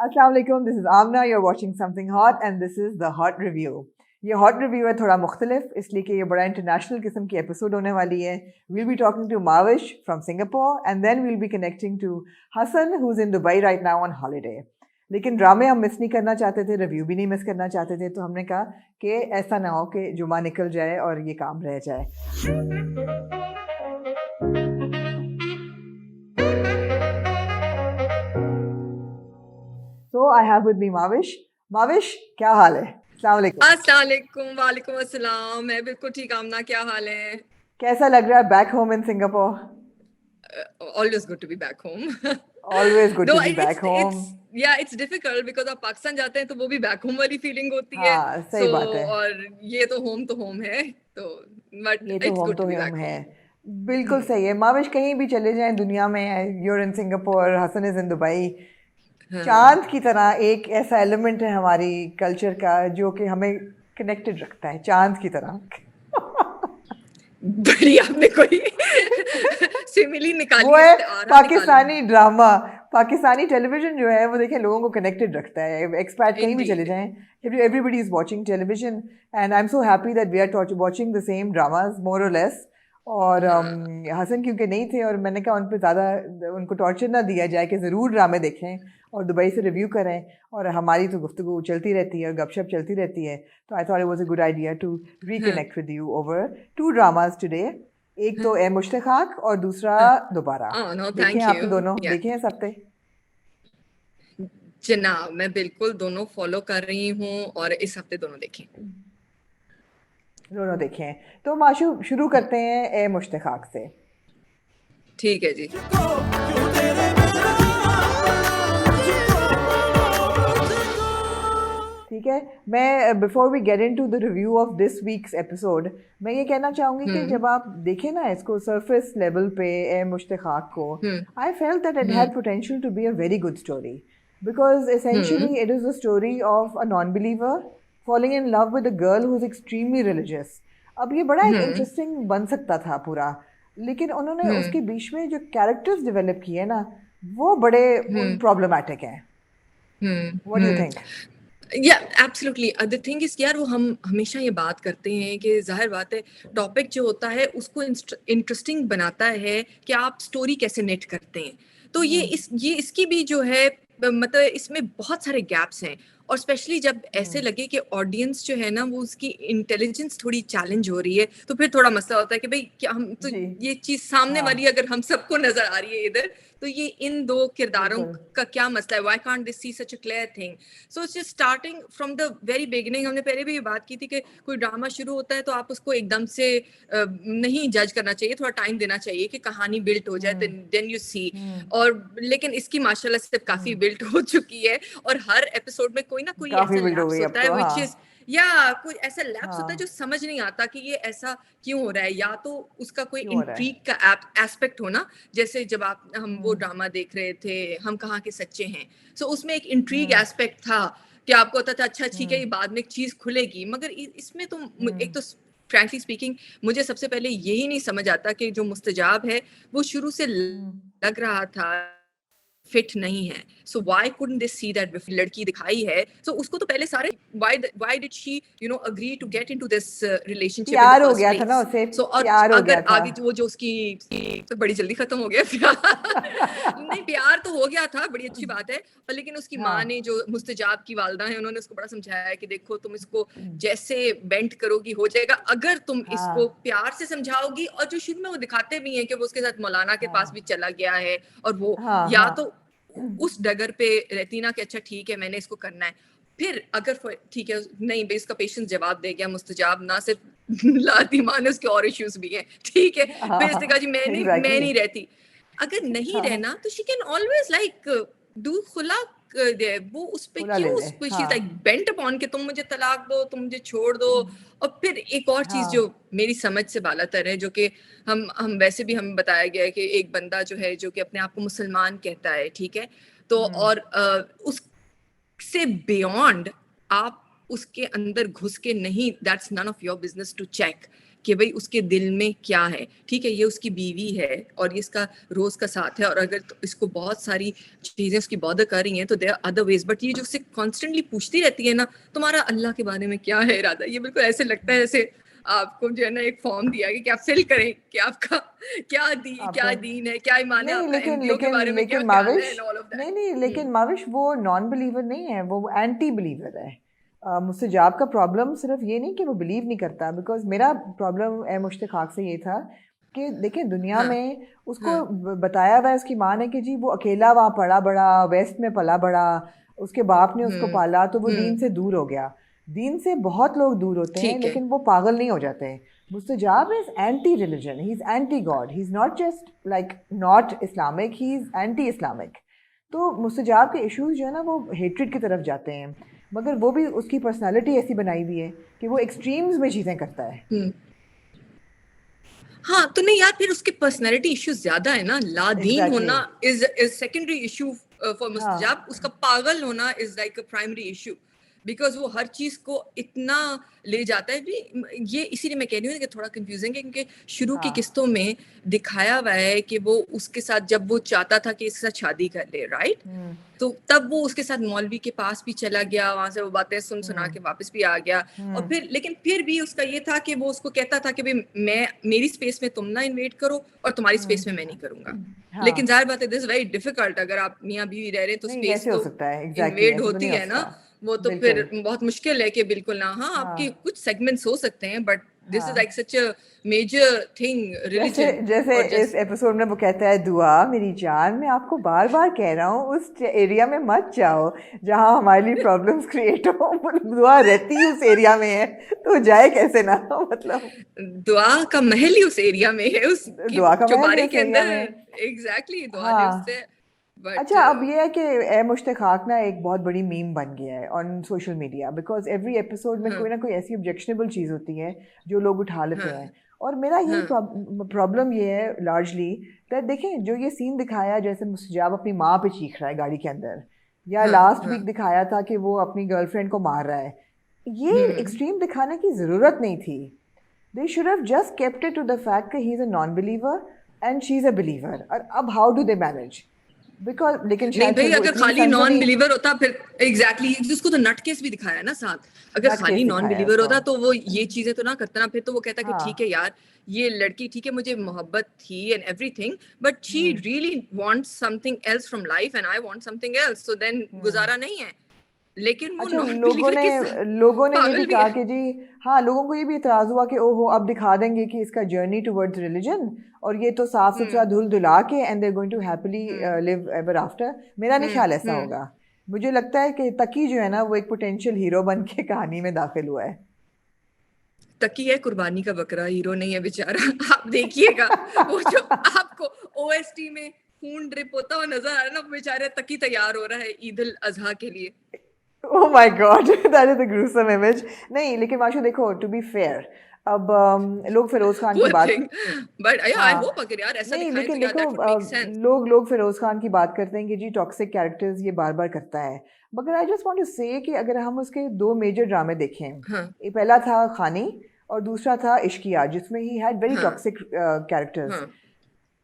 Assalamu alaikum, this is Amna, you're watching Something Hot and this is the Hot Review. ये hot review है थोड़ा मुख्तलिफ इसलिए कि ये बड़ा इंटरनेशनल किस्म की एपिसोड होने वाली है. We'll be talking to Mavish from Singapore and then we'll be connecting to Hassan who's in Dubai right now on holiday. लेकिन ड्रामे हम मिस नहीं करना चाहते थे, रिव्यू भी नहीं मिस करना चाहते थे, तो हमने कहा कि ऐसा ना हो कि जुमा निकल जाए और ये काम रह जाए. So I have with me Mavish. Mavish, क्या हाल है? अस्सलाम वालेकुम अस्सलाम. मैं बिल्कुल ठीक. आमना, क्या हाल है? कैसा लग रहा है back home in Singapore? Always good to be back home. Always good to be back home. It's difficult because आप पाकिस्तान जाते हैं तो वो भी बैक होम वाली फीलिंग होती है. हाँ, सही बात है. और ये तो होम है, तो but it's good to be back home. बिल्कुल सही है. माविश, कहीं भी चले जाएं दुनिया में, you're in Singapore, Hasan is in Dubai, चांद की तरह एक ऐसा एलिमेंट है हमारी कल्चर का जो कि हमें कनेक्टेड रखता है, चांद की तरह. बड़ी आपने कोई सिमिली निकाली. वो है पाकिस्तानी ड्रामा, पाकिस्तानी टेलीविजन जो है वो देखें लोगों को कनेक्टेड रखता है. एक्सपैट कहीं भी चले जाएं, everybody is watching television and I am so happy that we are watching the same dramas more और लेस. और हसन क्योंकि नहीं थे और मैंने कहा उन पर ज़्यादा उनको टॉर्चर ना दिया जाए कि ज़रूर ड्रामे देखें और दुबई से रिव्यू करें. और हमारी तो गुफ्तगू चलती रहती है और गपशप चलती रहती है, तो I thought it was a good idea to reconnect with you over 2 dramas today. एक तो ए मुश्ताक और दूसरा दोबारा. देखें आपने दोनों देखे हैं सब पे? जनाब, मैं बिल्कुल दोनों फॉलो कर रही हूँ और इस हफ्ते दोनों देखें. तो माशू शुरू करते हैं ए मुश्ताक से. ठीक है जी. ठीक है. मैं before we get into the review of this week's episode, मैं ये कहना चाहूँगी कि जब आप देखें ना इसको सरफेस लेवल पे ए मुश्ताक को, I felt that it had potential to be a very good story because essentially it is the story of a non believer falling in love with a girl who's extremely religious. अब ये बड़ा एक interesting बन सकता था पूरा, लेकिन उन्होंने उसके बीच में जो कैरेक्टर्स डेवलप किए ना वो बड़े प्रॉब्लमेटिक हैं. What do you think? Absolutely. The thing is यार, वो हम हमेशा ये बात करते हैं कि जाहिर बात है टॉपिक जो होता है उसको इंटरेस्टिंग बनाता है कि आप स्टोरी कैसे नेट करते हैं. तो ये इसकी भी जो है मतलब इसमें बहुत सारे गैप्स हैं. और स्पेशली जब ऐसे लगे कि ऑडियंस जो है ना वो उसकी इंटेलिजेंस थोड़ी चैलेंज हो रही है, तो फिर थोड़ा मसला होता है कि भाई क्या हम तो ये चीज सामने वाली अगर हम सबको नजर आ रही है इधर, तो ये इन दो किरदारों का क्या मसला है. Why can't they see such a clear thing. So it's just starting from the very beginning. हमने पहले भी ये बात की थी कि कोई ड्रामा शुरू होता है तो आप उसको एकदम से नहीं जज करना चाहिए, थोड़ा टाइम देना चाहिए कि कहानी बिल्ट हो जाए, देन यू सी. और लेकिन इसकी माशाल्लाह से काफी बिल्ट हो चुकी है और हर एपिसोड में कोई ना कोई ऐसा लैप्स होता है व्हिच इज कोई ऐसा लैप्स होता है जो समझ नहीं आता कि ये ऐसा क्यों हो रहा है. या तो उसका कोई इंट्रीग का एस्पेक्ट हो ना, जैसे जब हम वो ड्रामा देख रहे थे हम कहाँ के सच्चे हैं, सो उसमें एक इंट्रीग एस्पेक्ट था कि आपको होता था अच्छा ठीक है ये बाद में एक चीज खुलेगी. मगर इसमें तो एक तो फ्रैंकली स्पीकिंग मुझे सबसे पहले यही नहीं समझ आता कि जो मुस्तजाब है वो शुरू से लग रहा था फिट नहीं है. So why couldn't they see that before. लड़की दिखाई है सो उसको तो पहले सारे why did she agree to get into this relationship. प्यार हो गया था ना उसे. सो और अगर आगे वो जो उसकी तो बड़ी जल्दी खत्म हो गया प्यार. नहीं, प्यार तो हो गया था, बड़ी अच्छी बात है. और लेकिन उसकी माँ ने जो मुस्तजाब की वालदा है उन्होंने उसको बड़ा समझाया कि देखो तुम इसको जैसे बेंट करोगी हो जाएगा अगर तुम इसको प्यार से समझाओगी. और जो शुरू में वो दिखाते भी हैं कि वो उसके साथ मौलाना के पास भी चला गया है और वो या तो उस डगर पे रहती ना कि अच्छा ठीक है मैंने इसको करना है. फिर अगर ठीक है नहीं बेस का पेशेंस जवाब दे गया मुस्तजाब, ना सिर्फ लाती माने उसके और इश्यूज भी हैं, ठीक है. फिर इसने कहा जी मैं नहीं रहती. अगर नहीं रहना तो she can always like do खुला वो उस पे क्यों she is like bent upon कि तुम मुझे तलाक दो, तुम मुझे छोड़ दो. और फिर एक और चीज जो मेरी समझ से बालातर है, जो कि हम वैसे भी हमें बताया गया है कि एक बंदा जो है जो कि अपने आप को मुसलमान कहता है, ठीक है, तो और उससे बियॉन्ड आप उसके अंदर घुस के नहीं, that's none of your business to check कि भाई उसके दिल में क्या है। ठीक है, ये उसकी बीवी है और ये इसका रोज का साथ है, और अगर तो इसको बहुत सारी चीजें उसकी बॉदर कर रही हैं तो there are other ways, but ये जो उससे कॉन्स्टेंटली पूछती रहती है ना, तुम्हारा अल्लाह के बारे में क्या है इरादा, ये बिल्कुल ऐसे लगता है जैसे आपको जो है ना एक फॉर्म दिया कि आप फिल करें कि आपका क्या आपका दीन है, क्या ईमान है, नहीं, आपका लेकिन एमबीओ के लेकिन बारे में क्या लेकिन ख्याल है माविश, एंड ऑल ऑफ नहीं दैट। नहीं, लेकिन माविश वो नॉन बिलीवर नहीं है, वो एंटी बिलीवर है। मुस्तजाब का प्रॉब्लम सिर्फ ये नहीं कि वो बिलीव नहीं करता, बिकॉज मेरा प्रॉब्लम ए मुश्ताक से ये था कि देखिए दुनिया हाँ में उसको हाँ बताया हुआ है, उसकी माँ ने कि जी वो अकेला वहाँ पला बड़ा, वेस्ट में पला बड़ा, उसके बाप ने उसको हम्म पाला तो वो दीन हम्म से दूर हो गया। दीन से बहुत लोग दूर होते हैं ठीक है। लेकिन वो पागल नहीं हो जाते। Mustajab is anti-religion. He's anti-God. He's not just like not Islamic. He's anti-Islamic. तो मुस्तजाब के इश्यूज जो है ना वो हेट्रेड की तरफ जाते हैं, मगर वो भी उसकी पर्सनालिटी ऐसी बनाई हुई है कि वो एक्सट्रीम्स में चीज़ें करता है। हम्म हाँ तो नहीं यार, फिर उसके पर्सनैलिटी इश्यूज ज्यादा है ना, लादीन एग्जैक्टली होना इज सेकेंडरी इशू फॉर मुस्तजाब, हाँ उसका पागल होना is like a primary issue, because वो हर चीज को इतना ले जाता है भी। ये इसीलिए मैं कह रही हूँ कि थोड़ा कंफ्यूजिंग है, क्योंकि शुरू की हाँ किस्तों में दिखाया हुआ है कि वो उसके साथ जब वो चाहता था कि इसके साथ शादी कर ले, राइट, हम्म तो तब वो उसके साथ मौलवी के पास भी चला गया, वहां से वो बातें सुना हम्म के वापस भी आ गया। और हम्म फिर लेकिन फिर भी उसका ये था कि वो उसको कहता था कि भाई मैं, मेरी स्पेस में तुम ना इन्वेट करो और तुम्हारी स्पेस में मैं नहीं करूंगा। लेकिन हाँ जाहिर बात है दिस वेरी डिफिकल्ट, अगर आप मियाँ बीवी रह रहे हैं तो नहीं, स्पेस कैसे हो तो सकता है, एग्जैक्टली इन्वेड ऐसे तो होती नहीं हो है ना, सकता। वो तो फिर बिल्कुल बहुत मुश्किल है कि बिल्कुल ना। हाँ आपके हाँ कुछ सेगमेंट्स हो सकते हैं, बट दिस इज हाँ। Like such a major thing, जैसे रिलीजन। जैसे और इस जस्ट एपिसोड में वो कहता है, दुआ मेरी जान, मैं आपको बार बार कह रहा हूँ उस एरिया में मत जाओ जहाँ हमारे लिए प्रॉब्लम्स क्रिएट हो। मतलब दुआ रहती ही उस एरिया में है तो जाए कैसे ना। मतलब दुआ का महल ही उस एरिया में है, उसकी दुआ का महल है चौबारे उस के एरिया अंदर। में। एग्जैक्टली दुआ लिव्स हाँ देयर, बट अच्छा, अब ये है कि ए मुश्ताक ना एक बहुत बड़ी मीम बन गया है on social media, because every episode में हाँ कोई ना कोई ऐसी ऑब्जेक्शनेबल चीज़ होती है जो लोग उठा लेते हाँ हैं। और मेरा यही हाँ प्रॉब्लम ये है लार्जली, दैट देखें जो ये सीन दिखाया जैसे मुस्तजाब अपनी माँ पे चीख रहा है गाड़ी के अंदर, या हाँ लास्ट हाँ वीक दिखाया था कि वो अपनी गर्लफ्रेंड को मार रहा है, ये हम्म एक्सट्रीम दिखाने की ज़रूरत नहीं थी। They should have just kept it to the fact कि he is a non believer and she is a believer. और अब how do they manage, because लेकिन नहीं शायद फिर भाई, वो अगर इतनी खाली नॉन सनसनी बिलीवर होता फिर एग्जैक्टली exactly, उसको तो नटकेस भी दिखाया है ना साथ। अगर नट केस खाली नॉन दिखाया है बिलीवर उसको। होता तो वो ये चीजें तो ना करता ना, फिर तो वो कहता कि ठीक है हाँ यार, ये लड़की ठीक है, मुझे मोहब्बत थी and everything, but she hmm really wants something else from life and I want something else, so then hmm. गुजारा नहीं है। लेकिन वो अच्छा, नॉन बिलीवर के साथ लोगों ने ये भी पागल भी कहा है। कि जी, हाँ लोगों को ये भी इतराज़ हुआ कि ओहो अब दिखा देंगे कि इसका जर्नी टुवर्ड्स रिलीजन, और ये तो साफ सुथरा हम्म धुल धुला के and they going to happily hmm live ever after. मेरा नहीं ख्याल ऐसा हम्म। होगा। मुझे लगता है कि तकी जो है ना वो एक पोटेंशियल हीरो बन के कहानी में दाखिल हुआ है। तकी है कुर्बानी का बकरा, हीरो नहीं है बेचारा। आप देखिएगा वो जो आपको ओएसटी में खून ड्रिप होता हुआ नजर आ रहा है ना, वो बेचारे तकी तैयार हो रहा है ईद उल अजहा के लिए। Oh my God, that is a gruesome image. नहीं लेकिन माशू देखो, टू बी फेयर, अब लोग फिरोज खान की पुअर बात, थिंग, बट आई होप हाँ अगर यार ऐसा नहीं दिखाएं तो लेकिन यार देखो, दैट वुड मेक सेंस। लोग लोग फिरोज खान की बात करते हैं कि जी टॉक्सिक कैरेक्टर्स ये बार बार करता है, मगर आई जस्ट वांट टू से कि अगर हम उसके दो मेजर ड्रामे देखें, हाँ ये पहला था खानी और दूसरा था इश्किया, जिसमें ही हैड वेरी हाँ टॉक्सिक कैरेक्टर्स। हाँ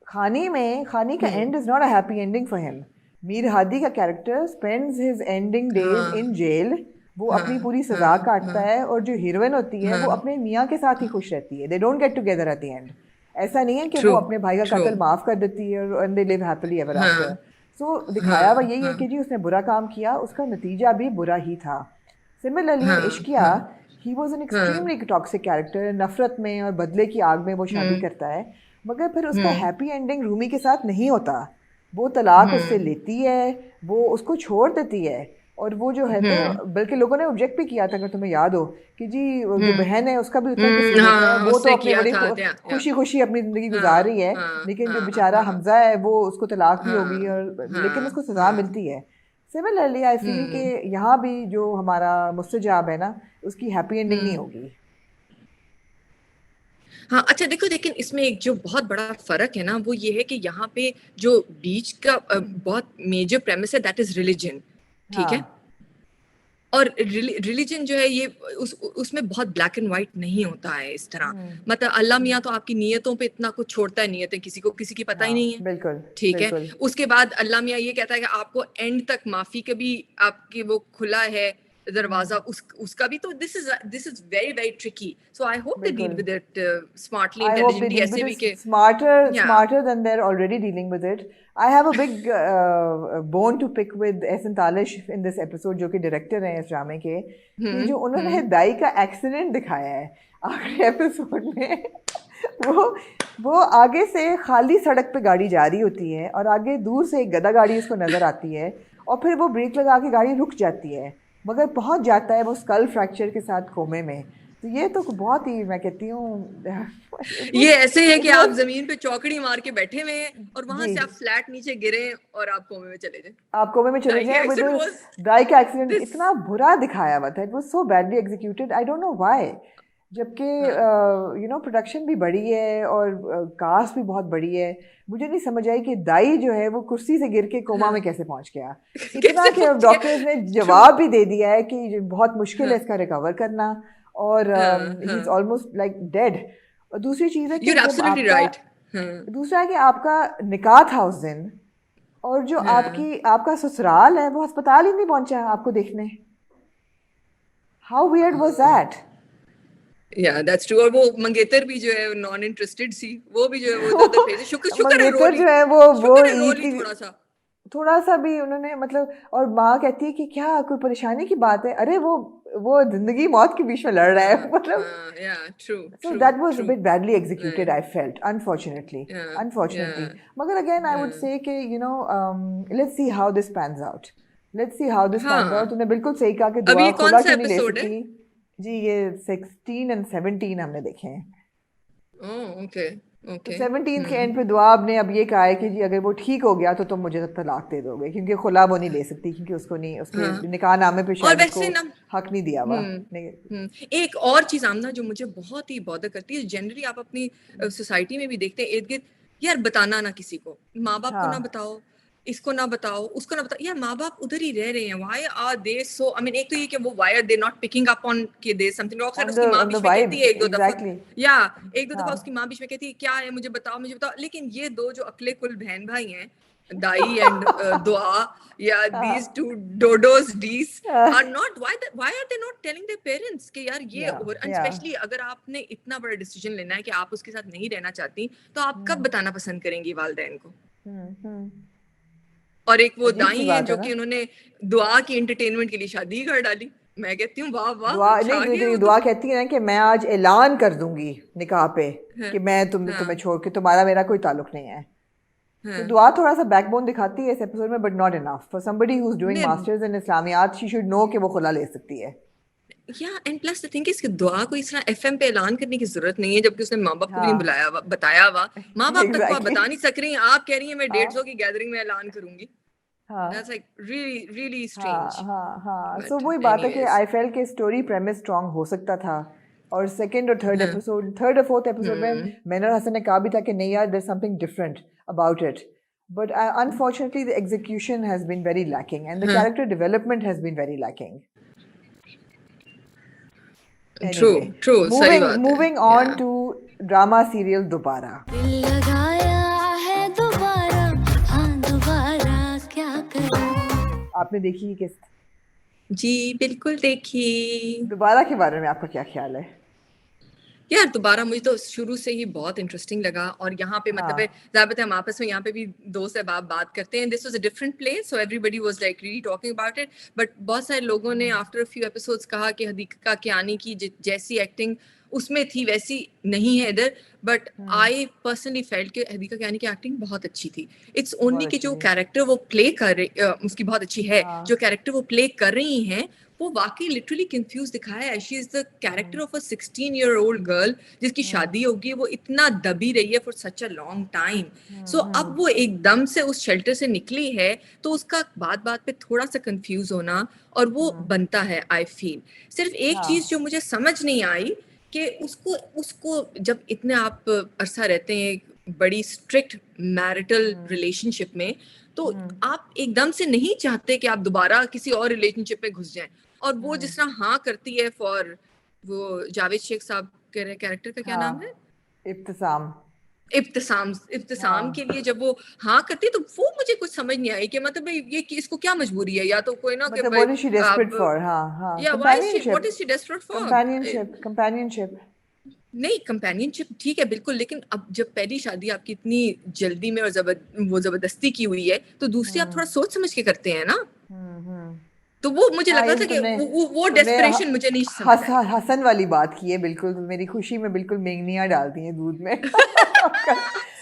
खानी का hmm and is not a happy ending for him. Mir Hadi का character spends his ending days हाँ इन जेल, वो हाँ अपनी पूरी हाँ सजा काटता हाँ है, और जो हीरोइन होती है वो हाँ अपने मियाँ के साथ ही खुश रहती है। They don't get together at the and. ऐसा नहीं है कि ट्रू वो अपने भाई का ट्रू कत्ल माफ कर देती है और दे लिव हैप्पीली एवर हाँ आफ्टर। सो दिखाया हुआ हाँ यही है हाँ कि जी उसने बुरा काम किया, उसका नतीजा भी बुरा ही था। सिमिलरली इन हाँ इश्किया, हाँ ही वॉज एन हाँ एक्सट्रीमली टॉक्सिक कैरेक्टर, नफरत में और बदले की आग में वो शादी हम्म करता है, मगर फिर उसका हम्म हैप्पी एंडिंग रूमी के साथ नहीं होता। वो तलाक उससे हम्म लेती है, वो उसको छोड़ देती है, और वो जो है तो, बल्कि लोगों ने ऑब्जेक्ट भी किया था अगर तुम्हें याद हो कि जी वो जो हम्म बहन है उसका भी उतना ही कसूर होता है, हाँ वो तो उसने अपनी किया बड़ी था या खुशी खुशी अपनी ज़िंदगी गुजार हाँ रही है, हाँ लेकिन जो हाँ बेचारा हाँ हमजा है वो उसको तलाक भी हो हाँ गई, और लेकिन हाँ उसको सज़ा हाँ मिलती है। सिमिलरली आई फील कि हम्म यहाँ भी जो हमारा मुस्तजाब है ना, उसकी हैप्पी एंडिंग नहीं हम्म होगी। हाँ अच्छा देखो, लेकिन इसमें एक जो बहुत बड़ा फर्क है ना वो ये है कि यहाँ पे जो बीच का बहुत मेजर प्रेमिस है दैट इज रिलीजन, ठीक है। हाँ और रिलीजन जो है ये उसमें बहुत ब्लैक एंड व्हाइट नहीं होता है इस तरह। मतलब अल्लाह मियाँ तो आपकी नियतों पे इतना कुछ छोड़ता है, नियतें किसी की पता ही नहीं है, बिल्कुल ठीक है। बिल्कुल उसके बाद अल्लाह मियाँ ये कहता है कि आपको एंड तक माफी का भी आपकी वो खुला है दरवाजा, उसका भी। तो this is very very tricky, so I hope they deal बिल्कुल with it smartly, I hope they intelligently, deal with ऐसे भी this के या smarter than they're already dealing with it. I have a big bone to pick with Ehsan Talish in this episode, जो कि director हैं इस ड्रामे के, कि जो उन्होंने दाई का एक्सीडेंट दिखाया है आखिरी एपिसोड में वो वो आगे से खाली सड़क पे गाड़ी जा रही होती है और आगे दूर से एक गधा गाड़ी उसको नजर आती है और फिर वो ब्रेक लगा के गाड़ी रुक जाती है, मगर पहुंच जाता है वो स्कल फ्रैक्चर के साथ कोमे में। तो ये तो बहुत ही, मैं कहती हूँ ये ऐसे है कि आप जमीन पे चौकड़ी मार के बैठे हुए हैं और वहां जी से आप फ्लैट नीचे गिरे और आप कोमे में चले जाए। आप कोमे में चले दाई जाएं। का विद एक्सीडेंट वाज दाई का एक्सीडेंट दिस। इतना बुरा दिखाया हुआ था, it was so badly executed, I don't know why. जबकि यू नो प्रोडक्शन भी बड़ी है और कास्ट भी बहुत बड़ी है, मुझे नहीं समझ आई कि दाई जो है वो कुर्सी से गिर के कोमा में कैसे पहुंच गया। इतना कैसे कि पहुंच डॉक्टर्स ने गया? जवाब भी दे दिया है कि बहुत मुश्किल है इसका रिकवर करना और he is almost like dead. और दूसरी चीज़ है कि You're जब absolutely आपका, right. दूसरा है कि आपका निकाह था उस दिन और जो आपका ससुराल है वो अस्पताल ही नहीं पहुंचा आपको देखने। How weird was that? Yeah, that's true. और वो मंगेतर भी जो है नॉन इंटरेस्टेड सी, वो भी जो है वो इधर भेजे। शुक्र है मंगेतर रोली, जो है वो शुक्र है ईद रोली की थोड़ा सा भी उन्होंने मतलब, और माँ कहती है कि क्या कोई परेशानी की बात है, अरे वो जिंदगी मौत के बीच में लड़ रहा है मतलब। yeah, true, So true, that was a true. bit badly executed, I felt, unfortunately. Yeah, Unfortunately. yeah, Magar again, I would say कि you know, let's see how this pans out. Let's see how this pans out. हाँ। तूने बिल्कुल सही कहा कि अब दुआ ये कौन खुला सा क्यों नहीं ले एपिसोड है? सकती। जी ये 16 and 17 हमने देखे हैं। Oh, okay, तो okay. 17 के एंड पे दुआ आपने अब ये कहा है कि जी अगर वो ठीक हो गया तो तुम मुझे तलाक दे दोगे, क्योंकि खुला वो नहीं ले सकती, क्योंकि उसको नहीं, उसके हाँ। निकाह नामे पे और शायद वैसे उसको ना हक नहीं दिया हुआ। एक और चीज आमना जो मुझे बहुत ही बॉदर करती है, जनरली आप अपनी सोसाइटी में भी देखते हैं इर्द गिर्द, यार बताना ना किसी को, माँ बाप को ना हाँ बताओ, इसको ना बताओ, उसको ना बताओ। यार माँ बाप उधर ही रह रहे हैं, why are they so, I mean एक तो ये कि वो why are they not picking up on कि दे समथिंग रॉन्ग। खैर उसकी माँ on the बीच में कहती vibes, है एक दो दफा, exactly. या एक दो दफा हाँ उसकी माँ बीच में कहती है क्या है मुझे बताओ मुझे बताओ। लेकिन ये दो जो अकले कुल बहन भाई हैं, दाई एंड दुआ, या these two dodos these are not, why are they not telling their parents कि यार ये, और especially अगर आपने इतना बड़ा डिसीजन लेना है कि आप उसके साथ नहीं रहना चाहती, तो आप कब बताना पसंद करेंगी वालिदैन को? और एक वो अजीब सी दाई हैं बात जो है कि ना। उन्होंने दुआ की एंटरटेनमेंट के लिए शादी कर डाली। मैं कहती हूँ वाह वाह, दुआ छा नहीं, गए तो हो दुआ तुम। कहती है ना कि मैं आज ऐलान कर दूंगी निकाह पे कि मैं तुम्हें छोड़ के, तुम्हारा मेरा कोई ताल्लुक नहीं है। तो दुआ थोड़ा सा बैकबोन दिखाती है इस एपिसोड में, but not enough for somebody who is doing masters in इस्लामियात। शी शुड नो कि वो खुला ले सकती है। या and plus the thing is कि दुआ को इस तरह एफएम पे ऐलान करने की जरूरत नहीं है, जबकि उसने माँ बाप को भी नहीं बुलाया हुआ, बताया हुआ। माँ बाप तक को आप बता नहीं सक रही हैं, आप कह रही हैं मैं 150 की गैदरिंग में ऐलान करूंगी। That's like really really strange. हाँ But सो वही बात है कि anyways, आई फेल्ट के स्टोरी प्रेमिस स्ट्रॉन्ग हो सकता था, और सेकंड और थर्ड और फोर्थ एपिसोड में मैंने और हसन ने कहा भी था कि नहीं यार there something different about it, but unfortunately the execution has been very lacking and the character development has been very lacking. true, सही बात है। Moving on to drama serial दोबारा। आपने देखी किस्त? जी बिल्कुल देखी। दोबारा के बारे में आपका क्या ख्याल है? यार दोबारा मुझे तो शुरू से ही बहुत इंटरेस्टिंग लगा, और यहाँ पे मतलब ज़्यादातर हम आपस में यहाँ पे भी दोस्त अहबाब बात करते हैं। This was a different place, so everybody was like really talking about it, but बहुत सारे लोगों ने आफ्टर अ फ्यू एपिसोड्स कहा कि हदीका कियानी की जैसी एक्टिंग उसमें थी वैसी नहीं है इधर। बट आई पर्सनली फेल्ट कि हदीका कियानी की एक्टिंग बहुत अच्छी थी। इट्स ओनली कि जो कैरेक्टर वो प्ले कर रही उसकी बहुत अच्छी है, जो कैरेक्टर वो प्ले कर रही हैं वो वाकई लिटरली कंफ्यूज दिखाया है। She is the character of a 16-year-old girl जिसकी शादी होगी, वो इतना दबी रही है for such a long time. So अब वो एकदम से उस शेल्टर से निकली है, तो उसका बात बात पे थोड़ा सा कंफ्यूज होना और वो बनता है। आई फील सिर्फ एक चीज जो मुझे समझ नहीं आई कि उसको जब इतने आप अरसा रहते हैं बड़ी स्ट्रिक्ट मैरिटल रिलेशनशिप में, तो आप एकदम से नहीं चाहते कि आप दोबारा किसी और रिलेशनशिप में घुस जाएं। और वो जिस तरह हाँ करती है फॉर वो जावेद शेख साहब के कैरेक्टर का क्या हाँ, नाम है, इब्तिसाम। इब्तिसाम हाँ, के लिए जब वो हाँ करती है, तो वो मुझे कुछ समझ नहीं आई कि मतलब भाई ये इसको क्या मजबूरी है, या तो कोई ना कि मतलब भाई what is she desperate for? हाँ हाँ, या what companionship, is she desperate for. companionship. नहीं, कंपेनियनशिप ठीक है बिल्कुल, लेकिन अब जब पहली शादी आपकी इतनी जल्दी में और वो जबरदस्ती की हुई है, तो दूसरी आप थोड़ा हम्म सोच समझ के करते हैं ना। हम्म। तो वो मुझे हाँ, लग ये रहा तो था कि तुमने वो तुमने डेस्परेशन मुझे नहीं समझ आई। हसन वाली बात की है बिल्कुल, मेरी खुशी में बिल्कुल मेंगनियां डाल दी हैं दूध में। मैं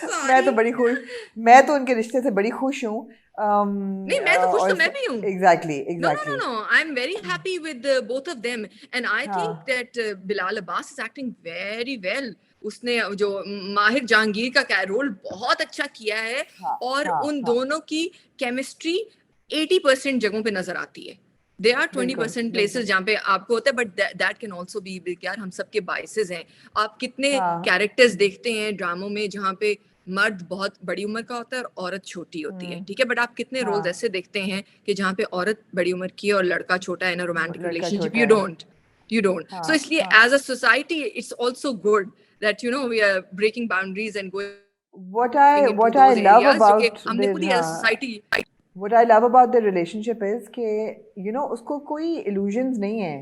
सॉरी। तो बड़ी खुश, मैं तो उनके रिश्ते से बड़ी खुश हूँ। नहीं, मैं तो खुश और तो मैं भी हूँ। Exactly No, no, no, exactly. no. I'm very happy with both of them, and I think हाँ that Bilal Abbas is acting very well. उसने जो माहिर जहांगीर का रोल बहुत अच्छा किया है, हाँ और हाँ उन हाँ, दोनों की केमिस्ट्री 80% जगहों पे नजर आती है। There are बिल्कुल 20% बिल्कुल। places जहाँ पे आपको होता है, but that can also be, यार हम सबके biases हैं। आप कितने हाँ कैरेक्टर्स देखते हैं ड्रामों में जहाँ पे मर्द बहुत बड़ी उम्र का होता है और औरत छोटी होती है, हम्म, ठीक है, बट आप कितने रोल्स हाँ, ऐसे देखते हैं कि जहाँ पे औरत बड़ी उम्र की है और लड़का छोटा है इन अ रोमांटिक लड़का रिलेशनशिप। छोटा यू है। डोंट, यू डोंट, हाँ सो इसलिए हाँ। As a society it's also good that we are breaking boundaries and going into What I those love areas जो कि about हमने their खुद ही एज अ हाँ, society. what I love about their relationship is कि उसको कोई illusions नहीं है,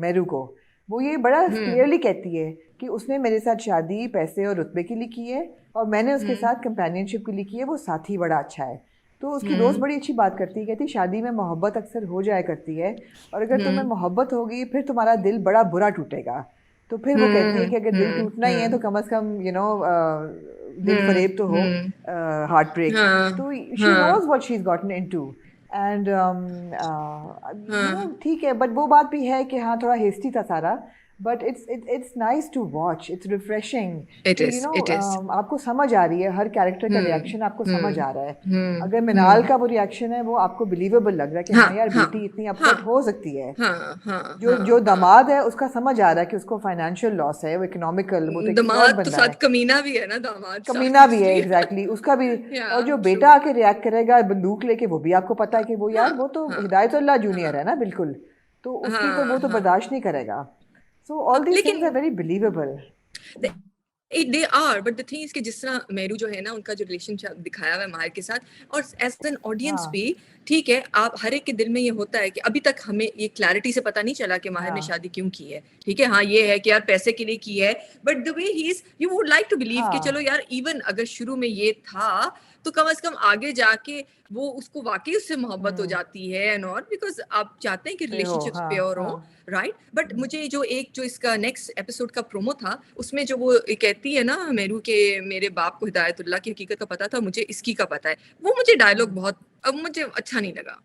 मेरू को। वो ये बड़ा हम्म क्लियरली कहती है कि उसने मेरे साथ शादी पैसे और रुतबे के लिए की है, और मैंने उसके हम्म साथ कंपेनियनशिप के लिए की है, वो साथी बड़ा अच्छा है। तो उसकी दोस्त हम्म बड़ी अच्छी बात करती है, कहती शादी में मोहब्बत अक्सर हो जाया करती है, और अगर तुम्हें हम्म मोहब्बत होगी फिर तुम्हारा दिल बड़ा बुरा टूटेगा। तो फिर वो कहती है कि अगर दिल टूटना ही है तो कम से कम दिल फरेब तो हो, हम्म हार्ट ब्रेक। हाँ तो शी हाँ knows what she has gotten into. And हाँ, ठीक है, बट वो बात भी है कि हाँ थोड़ा हेस्टी था सारा, but it's nice to watch, it's refreshing it कि इज इट इज। आपको समझ आ रही है, हर कैरेक्टर का हम्म रिएक्शन आपको समझ हम्म आ रहा है। अगर मिनाल का वो रिएक्शन है वो आपको बिलीवेबल लग रहा है कि हाँ हाँ यार हाँ बेटी इतनी हाँ अपसेट हो सकती है। हाँ हाँ जो हाँ जो हाँ। दामाद है उसका समझ आ रहा है कि उसको फाइनेंशियल लॉस है, वो इकोनॉमिकल, वो तो एक फ्रॉड दामाद तो बंदा साथ है, कमीना भी है ना, दामाद कमीना शाहिद भी है, जी। एग्जैक्टली उसका भी। या और जो ट्रू। बेटा आके रिएक्ट करेगा बंदूक लेके, वो भी आपको पता है कि वो हाँ यार वो तो हाँ हिदायतुल्लाह जूनियर हाँ है ना बिल्कुल, तो उसकी तो वो हाँ तो हाँ बर्दाश्त नहीं करेगा। सो हाँ, ऑल दीज थिंग्स आर लेकिन very believable. They are, but the thing is कि जिस तरह मेरू जो है ना, उनका जो रिलेशनशिप दिखाया हुआ है माहिर के साथ, और एज एन ऑडियंस हाँ भी, ठीक है, आप हर एक के दिल में ये होता है कि अभी तक हमें ये क्लैरिटी से पता नहीं चला कि माहिर ने हाँ शादी क्यों की है, ठीक है, हाँ ये है कि यार पैसे के लिए की है, but the way he is, you would like to believe कि चलो हाँ, यार, इवन अगर शुरू में ये था, तो कम से कम आगे जाके वो उसको वाकई उससे मोहब्बत हो हम्म, जाती है, एंड और बिकॉज आप चाहते हैं कि पे हो, रिलेशनशिप्स हाँ प्योर हाँ। हो, राइट। बट मुझे जो इसका नेक्स्ट एपिसोड का प्रोमो था, उसमें जो वो कहती है ना मेरू के, मेरे बाप को हिदायतुल्लाह की हकीकत का पता था, मुझे इसकी का पता है, वो मुझे डायलॉग हम्म, बहुत, अब मुझे अच्छा नहीं लगा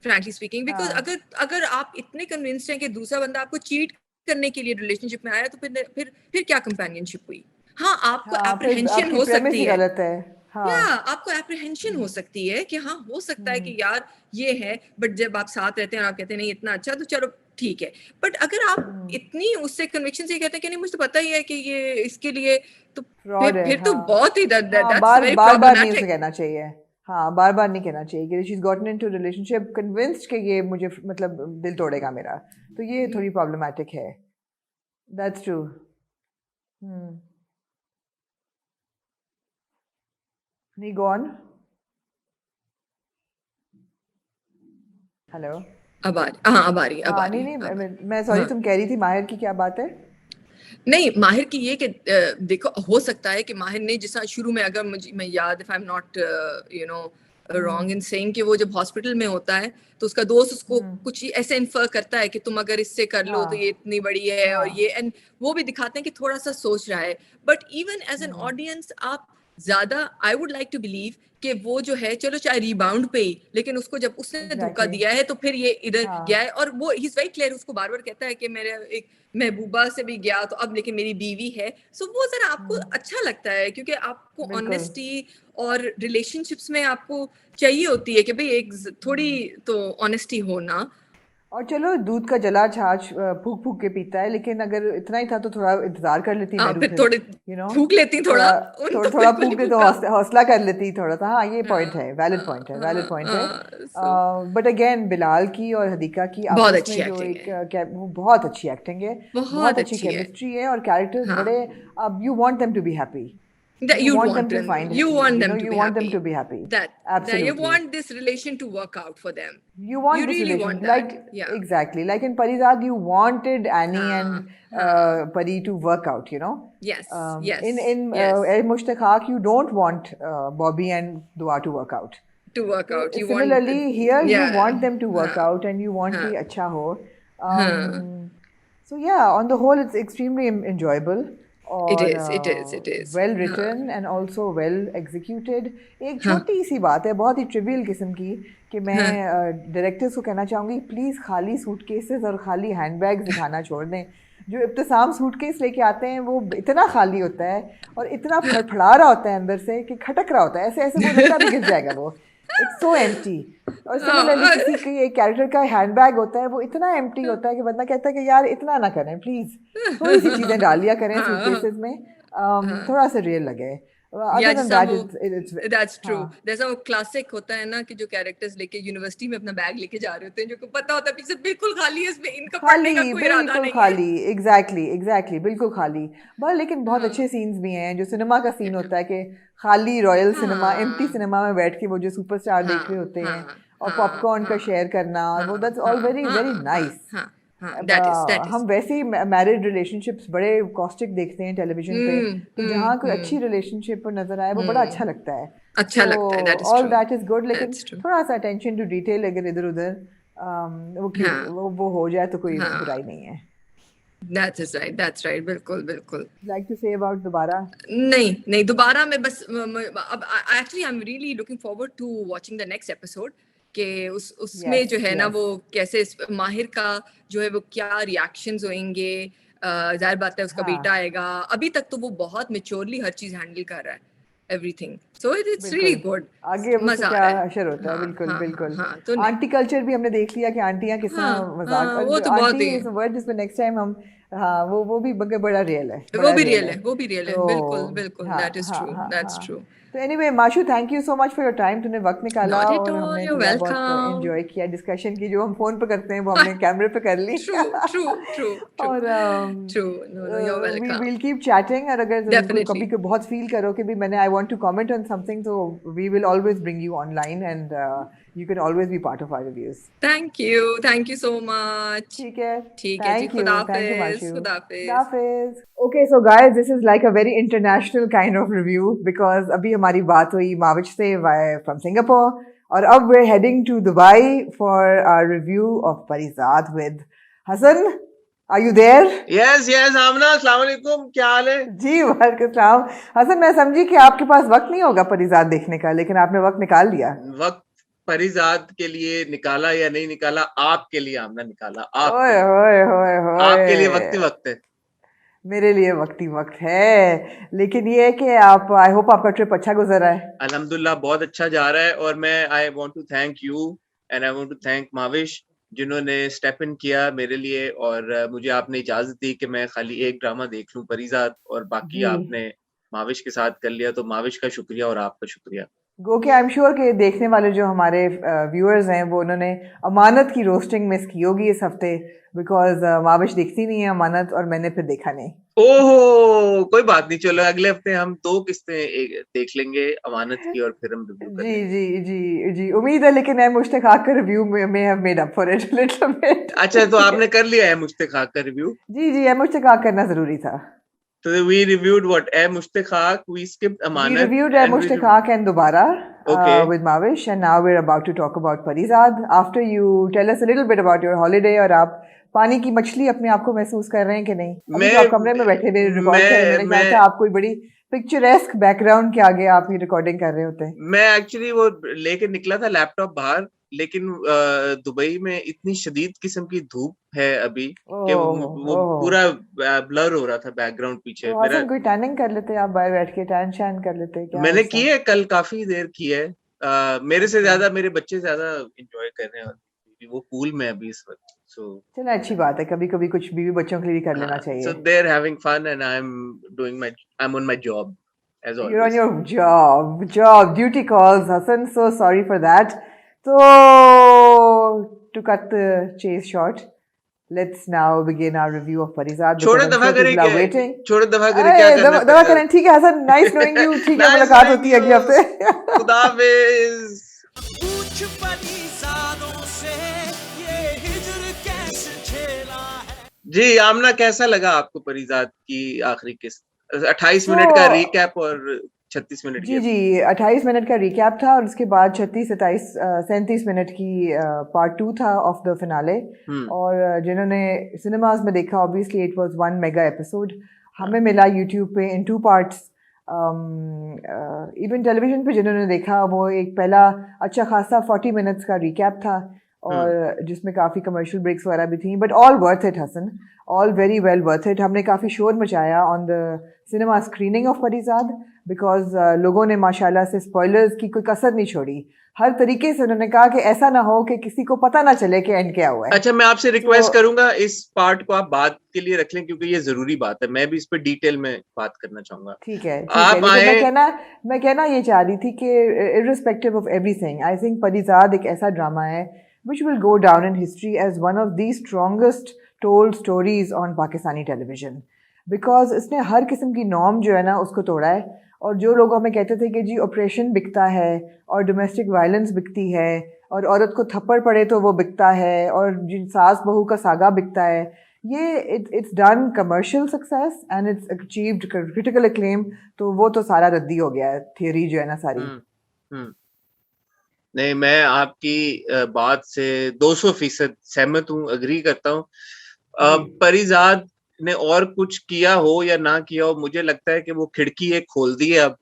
फ्रैंकली स्पीकिंग, बिकॉज हाँ अगर अगर आप इतने कन्विंस्ड हैं कि दूसरा बंदा आपको चीट करने के लिए रिलेशनशिप में आया, तो फिर क्या कंपेनियनशिप हुई। हाँ, आपको हाँ, फिर एप्रीहेंशन आपकी हो प्रेमिस सकती ही है, गलत है। हाँ या आपको एप्रीहेंशन हो सकती है कि हाँ हो सकता है हम्म कि यार ये है, बट जब आप साथ रहते हैं और आप कहते हैं नहीं इतना अच्छा, तो चलो ठीक है। बट अगर आप हम्म, इतनी उससे कन्विक्शन से कहते हैं कि नहीं मुझे तो पता ही है कि ये इसके लिए, तो फ्रॉड है, फिर तो हाँ। बहुत ही हाँ, दैट्स बार वेरी बार बार नहीं उसे प्रॉब्लमैटिक। कहना चाहिए। हाँ, बार बार नहीं कहना चाहिए कि she has gotten into relationship convinced कि ये मुझे मतलब दिल तोड़ेगा मेरा, तो ये थोड़ी प्रॉब्लमैटिक है। That's true. हम्म। नहीं, गो ऑन। हेलो। अब आ रही, हाँ अब आ रही है, अब आ हाँ, रही नहीं है, नहीं, अब मैं सॉरी, हाँ। तुम कह रही थी माहिर की क्या बात है? नहीं, माहिर की ये कि देखो, हो सकता है कि माहिर ने जैसा शुरू में, अगर मुझे मैं याद, if I am not hmm wrong in saying, कि वो जब हॉस्पिटल में होता है, तो उसका दोस्त उसको हम्म, कुछ ऐसे इन्फर करता है कि तुम अगर इससे कर लो तो ये हाँ इतनी बड़ी है, और ये, हाँ, एंड वो भी दिखाते हैं कि थोड़ा सा सोच रहा है। But even as an hmm, audience, आप ज्यादा, I would like to believe कि वो जो है, चलो चाहे रिबाउंड पे ही, लेकिन उसको जब उसने धोखा एग्जैक्टली, दिया है, तो फिर ये इधर गया हाँ, है, और वो ही इज वेरी क्लियर, उसको बार बार कहता है कि मेरे एक महबूबा से भी गया, तो अब लेकिन मेरी बीवी है। सो वो जरा आपको हम्म, अच्छा लगता है, क्योंकि आपको बिल्कुल, ऑनेस्टी और रिलेशनशिप्स में आपको चाहिए होती है कि भाई एक थोड़ी हम्म। तो ऑनेस्टी हो ना। और चलो दूध का जला छाछ फूक फूक के पीता है, लेकिन अगर इतना ही था तो थोड़ा इंतजार कर लेती हाँ, मेरू फिर फिर, थोड़े यू नो, फूक लेती थोड़ा, थोड़ा उन थोड़ा तो थोड़ा बिल्कुल फूक नहीं दे तो फूका। हौसला कर लेती थोड़ा सा। हाँ, ये पॉइंट है, हाँ वैलिड हाँ पॉइंट है, वैलिड हाँ पॉइंट है। हाँ, सो बट अगेन बिलाल की और हदीका की बहुत आपस अच्छी में जो एक्टिंग एक है, वो बहुत अच्छी एक्टिंग है, बहुत बहुत अच्छी अच्छी है। केमिस्ट्री है, और कैरेक्टर्स हाँ, बड़े, अब you want them to be happy, that you you'd want them want to them, find, you want you them know, to you be want them to happy. be happy. That you Absolutely. want this relation to work out for them. You want You this really relation, want like, that. Yeah. exactly, like in Parizad, you wanted Annie हाँ and हाँ, Pari to work out, you know. yes In yes, Mushtaq, you don't want Bobby and Dua to work out. to work So out. You want similarly, here you yeah, want them to work हाँ out and you want हाँ कि अच्छा हो. हाँ. So yeah, on the whole, it's extremely enjoyable It और is, it is, it is. well हाँ written and also well executed. एक हाँ छोटी सी बात है, बहुत ही ट्रिवियल किस्म की, कि मैं हाँ डायरेक्टर्स को कहना चाहूँगी, प्लीज़ खाली सूटकेसेस और खाली हैंडबैग्स दिखाना छोड़ दें. जो इब्तिसाम सूटकेस लेके आते हैं वो इतना खाली होता है और इतना फड़फड़ा रहा होता है अंदर से कि खटक रहा होता है, ऐसे ऐसे वो लगता है भी गिर जाएगा वो. It's so empty. और सिमिलरली हाँ, किसी के एक कैरेक्टर का हैंडबैग होता है, वो इतना एम्प्टी होता है कि बंदा कहता है कि यार इतना ना करें प्लीज़, थोड़ी सी चीज़ें डाल लिया करें हाँ सूटकेसेस में, हाँ. थोड़ा सा रियल लगे. या अदर देन जैसा दैट वो, इट्स दैट्स ट्रू, हाँ. जैसा वो क्लासिक होता है ना कि जो कैरेक्टर्स लेके यूनिवर्सिटी में अपना बैग लेके जा रहे होते हैं, जो को पता होता है पीछे बिल्कुल खाली है, इसमें इनका पढ़ने का खाली, कोई इरादा बिल्कुल नहीं है. खाली, एग्जैक्टली एग्जैक्टली, बिल्कुल खाली. बस लेकिन बहुत हाँ अच्छे सीन्स भी हैं, जो सिनेमा का सीन होता है कि खाली रॉयल सिनेमा, एम्प्टी हाँ सिनेमा में बैठ के वो जो सुपरस्टार देख रहे हाँ होते हैं हाँ और हाँ पॉपकॉर्न का हाँ शेयर करना, और वो हाँ दैट्स ऑल हाँ वेरी वेरी हाँ नाइस. हाँ हाँ हाँ, अब दैट इज हम वैसे ही मैरिड रिलेशनशिप्स बड़े कॉस्टिक देखते हैं टेलीविजन पे, तो जहाँ कोई अच्छी हम्म. रिलेशनशिप नज़र आए वो बड़ा अच्छा हम्म, लगता है. अच्छा सो लगता है, that is all true, that is good, लेकिन दैट्स ट्रू. थोड़ा सा अटेंशन टू डिटेल अगर इधर उधर वो क्यों हाँ वो हो जाए तो कोई बुराई हाँ, नहीं है. दैट्स राइट, बिल्कुल बिल्कुल. लाइक टू से अबाउट दोबारा. नहीं नहीं, दोबारा मैं बस अब actually I am really looking forward to watching the next episode, कि उसमें यस जो है ना यस. वो कैसे माहिर का जो है वो क्या रिएक्शंस होंगे. जाहिर बात है उसका बेटा हाँ, आएगा, अभी तक तो वो बहुत मेच्योरली हर चीज हैंडल कर रहा है, एवरीथिंग, सो इट्स रियली बिल्कुल. गुड. आगे अब उससे मजा आ क्या रहा है. हशर होता है. हाँ बिल्कुल हाँ हाँ बिल्कुल. हाँ, तो नहीं. आंटी कल्चर भी हमने देख लिया कि आंटियां किस हाँ तरह मजाक, हाँ, वो और तो बहुत आंटी ही, इज वर्ड जिसमें नेक्स्ट टाइम हम, हाँ, वो भी बड़ा रियल है, वो बड़ा भी रियल रियल है. है, वो भी रियल है, तो बिल्कुल बिल्कुल, हाँ दैट इज हाँ ट्रू, हाँ दैट्स हाँ. ट्रू. तो anyway Mashu, thank you so much for your time. तूने वक्त निकाला नॉट एट और ऑल, हमने यू थोड़ा बहुत वेलकम. एंजॉय किया डिस्कशन की, जो हम फोन पे करते हैं वो हमने कैमरे पे कर ली. True, true, true, true, और true. No, you're we welcome. Will keep chatting, और अगर कभी Definitely. को बहुत फील करो कि भी मैंने I want to comment on something, तो we will always bring you online and you can always be part of our reviews. Thank you so much. ठीक है. ठीक है जी, थैंक यू खुदाफिज, माशू. खुदाफिज. हाफिज. Okay so guys, this is like a very international kind of review, because अभी हमारी बात हुई माविश से फ्रॉम सिंगापुर, और अब we heading to Dubai for our review of Parizaad with Hasan. Are you there? Yes yes Amna, अस्सलाम वालेकुम, क्या हाल है? जी वालेकुम सलाम. हसन, मैं समझी कि आपके पास वक्त नहीं होगा परिजाद देखने का, लेकिन आपने वक्त निकाल लिया. वक्त परिजात के लिए निकाला या नहीं निकाला, आपके लिए आमना निकाला, आपके ओए लिए, होए होए आपके लिए वक्त ही होए. वक्त है. मेरे लिए वक्त ही वक्त है, लेकिन ये है कि आप, आई होप आपका ट्रिप अच्छा गुजरा है. अल्हम्दुलिल्लाह बहुत अच्छा जा रहा है, और मैं I want to thank you and I want to thank Mawish, जिन्होंने स्टेप इन किया मेरे लिए, और मुझे आपने इजाजत दी कि मैं खाली एक ड्रामा देख लूं परिजात, और बाकी जी. आपने माविश के साथ कर लिया, तो माविश का शुक्रिया और आपका शुक्रिया. गो के आई एम श्योर कि देखने वाले जो हमारे व्यूअर्स हैं वो उन्होंने अमानत की रोस्टिंग मिस की होगी इस हफ्ते, बिकॉज माविश देखती नहीं है अमानत, और मैंने फिर देखा नहीं. ओहो, कोई बात नहीं, चलो अगले हफ्ते हम 2 किस्तें देख लेंगे अमानत की, और फिर हम रिव्यू कर जी लेंगे. जी जी जी, उम्मीद है, लेकिन मैं मुश्ताक का रिव्यू में have made up for it little bit. अच्छा, तो आपने कर लिया है मुश्ताक का रिव्यू? जी जी, है मुश्ताक करना जरूरी था. तो we reviewed what? A Mushtaq, we skipped We Amanat, reviewed and we Mushtaq and Dobara okay. with Mavish, and now we're about to talk about Parizad. After you tell us a little bit about your holiday, और आप पानी की मछली अपने आप को महसूस कर रहे हैं कि नहीं? अभी तो आप कमरे में बैठे हुए रिकॉर्ड कर रहे हैं, मैंने कहा था आप कोई बड़ी पिक्चरेस्क बैकग्राउंड के आगे आप ही रिकॉर्डिंग कर रहे होते हैं. मैं एक्चुअली वो लेके निकला था लैपटॉप बाहर, लेकिन दुबई में इतनी शदीद किस्म की धूप है अभी कि वो पूरा ब्लर हो रहा था बैकग्राउंड पीछे. तो मेरा कोई टैनिंग कर लेते आप बाहर बैठ के, टैन शैन कर लेते क्या? मैंने की है, कल काफी देर की है. मेरे से ज्यादा मेरे बच्चे ज्यादा एंजॉय कर रहे हैं, वो पूल में अभी इस वक्त. So चलो अच्छी बात है, कभी कभी कुछ बीवी बच्चों के लिए भी कर लेना so चाहिए. they're having fun and I'm on my job as You're on always. your job, duty calls, Hassan. So sorry for that. So, to cut the chase short, let's now begin our review of Parizad because छोड़ो I'm दफा sure करे people are क्या waiting. छोड़ो दफा करे क्या अरे करना है दवा करें, ठीक है हसन, nice knowing you. ठीक है, Nice मुलाकात knowing होती है अगले you. हफ्ते. खुदा हाफिज. पूछ परीज़ादों से ये हिजर कैसे झेला है. जी आमना, कैसा लगा आपको परीजाद की आखिरी किस्त? 28 So, मिनट का रिकैप और 36 मिनट जी की जी 28 मिनट का रिकैप था और उसके बाद 36 27 37 मिनट की पार्ट 2 था ऑफ द फिनाले. और जिन्होंने सिनेमाज में देखा, obviously it was one mega episode. हमें मिला यूट्यूब पे इन 2 पार्ट्स. इवन टेलीविजन पे जिन्होंने देखा, वो एक पहला अच्छा खासा 40 मिनट्स का रिकैप था और जिसमें काफ़ी कमर्शियल ब्रेक्स वगैरह भी थी, but all worth it Hasan, all very well worth it. हमने काफ़ी शोर मचाया on the cinema screening of Parizaad because लोगों ने माशाल्लाह से स्पॉयलर्स की कोई कसर नहीं छोड़ी. हर तरीके से उन्होंने कहा कि ऐसा ना हो कि किसी को पता ना चले कि एंड क्या हुआ है. अच्छा, मैं आपसे रिक्वेस्ट करूंगा इस पार्ट को आप बात के लिए रख लें क्योंकि ये जरूरी बात है. मैं भी इस पर डिटेल में बात करना चाहूंगा. ठीक है, आप लेकिन मैं कहना ये चाह रही थी कि irrespective of everything, I think Parizaad एक ऐसा ड्रामा है which will go down in history as one of the strongest told stories on Pakistani television. Because इसने हर किस्म की नॉर्म जो है ना उसको तोड़ा है. और जो लोग हमें कहते थे कि जी ऑपरेशन बिकता है और डोमेस्टिक वायलेंस बिकती है और औरत को थप्पड़ पड़े तो वो बिकता है और जिन सास बहू का सागा बिकता है, ये it's done commercial success and it's achieved critical acclaim. तो वो तो सारा रद्दी हो गया है, थियरी जो है ना सारी. नहीं, मैं आपकी बात से 200% सहमत हूँ, अग्री करता हूँ. परीजाद ने और कुछ किया हो या ना किया हो, मुझे लगता है कि वो खिड़की एक खोल दी है. अब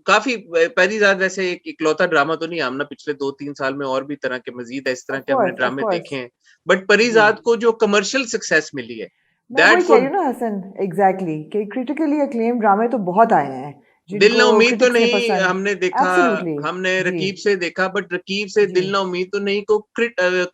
काफी परीजाद वैसे एक इकलौता ड्रामा तो नहीं, हमने पिछले 2-3 साल में और भी तरह के मजीद इस तरह के हमने ड्रामे देखे हैं, बट परीजाद को जो कमर्शियल सक्सेस मिली है, मैं वही कह रही हूँ ना हसन, एग्जैक्टली कि क्रिटिकली अक्लेम ड्रामे तो बहुत आए हैं. दिल ना उम्मीद तो नहीं हमने देखा, हमने जी. रकीब से देखा, बट रकीब से दिल ना उम्मीद तो नहीं को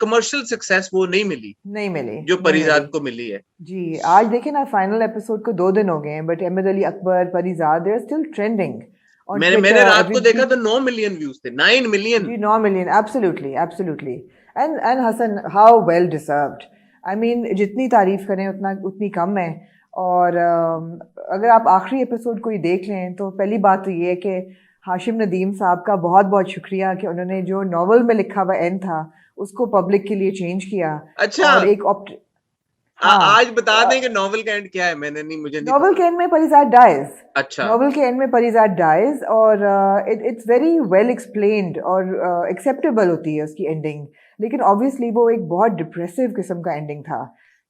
कमर्शियल सक्सेस वो नहीं मिली जो परीजाद को मिली है. जी, आज देखें ना, फाइनल एपिसोड को 2 दिन हो गए हैं, but Ahmed Ali Akbar, Parizaad, they are still trending. मैंने रात को देखा तो 9 मिलियन व्यूज थे. 9 मिलियन. जी, 9 million, absolutely. And Hasan, how well deserved. I mean, जितनी तारीफ करें उतनी कम है. और अगर आप आखिरी एपिसोड को ही देख लें तो पहली बात तो ये है कि हाशिम नदीम साहब का बहुत बहुत शुक्रिया कि उन्होंने जो नॉवल में लिखा हुआ एंड था उसको पब्लिक के लिए चेंज किया. अच्छा, और एक आज बता दें कि नॉवल का एंड क्या है. मुझे नॉवल के एंड में परीजाद डाइज. अच्छा, नॉवल के एंड में परीजाद डाइज और इट्स वेरी वेल एक्सप्लेन्ड और एक्सेप्टेबल होती है उसकी एंडिंग. लेकिन ऑब्वियसली वो एक बहुत डिप्रेसिव किस्म का एंडिंग था.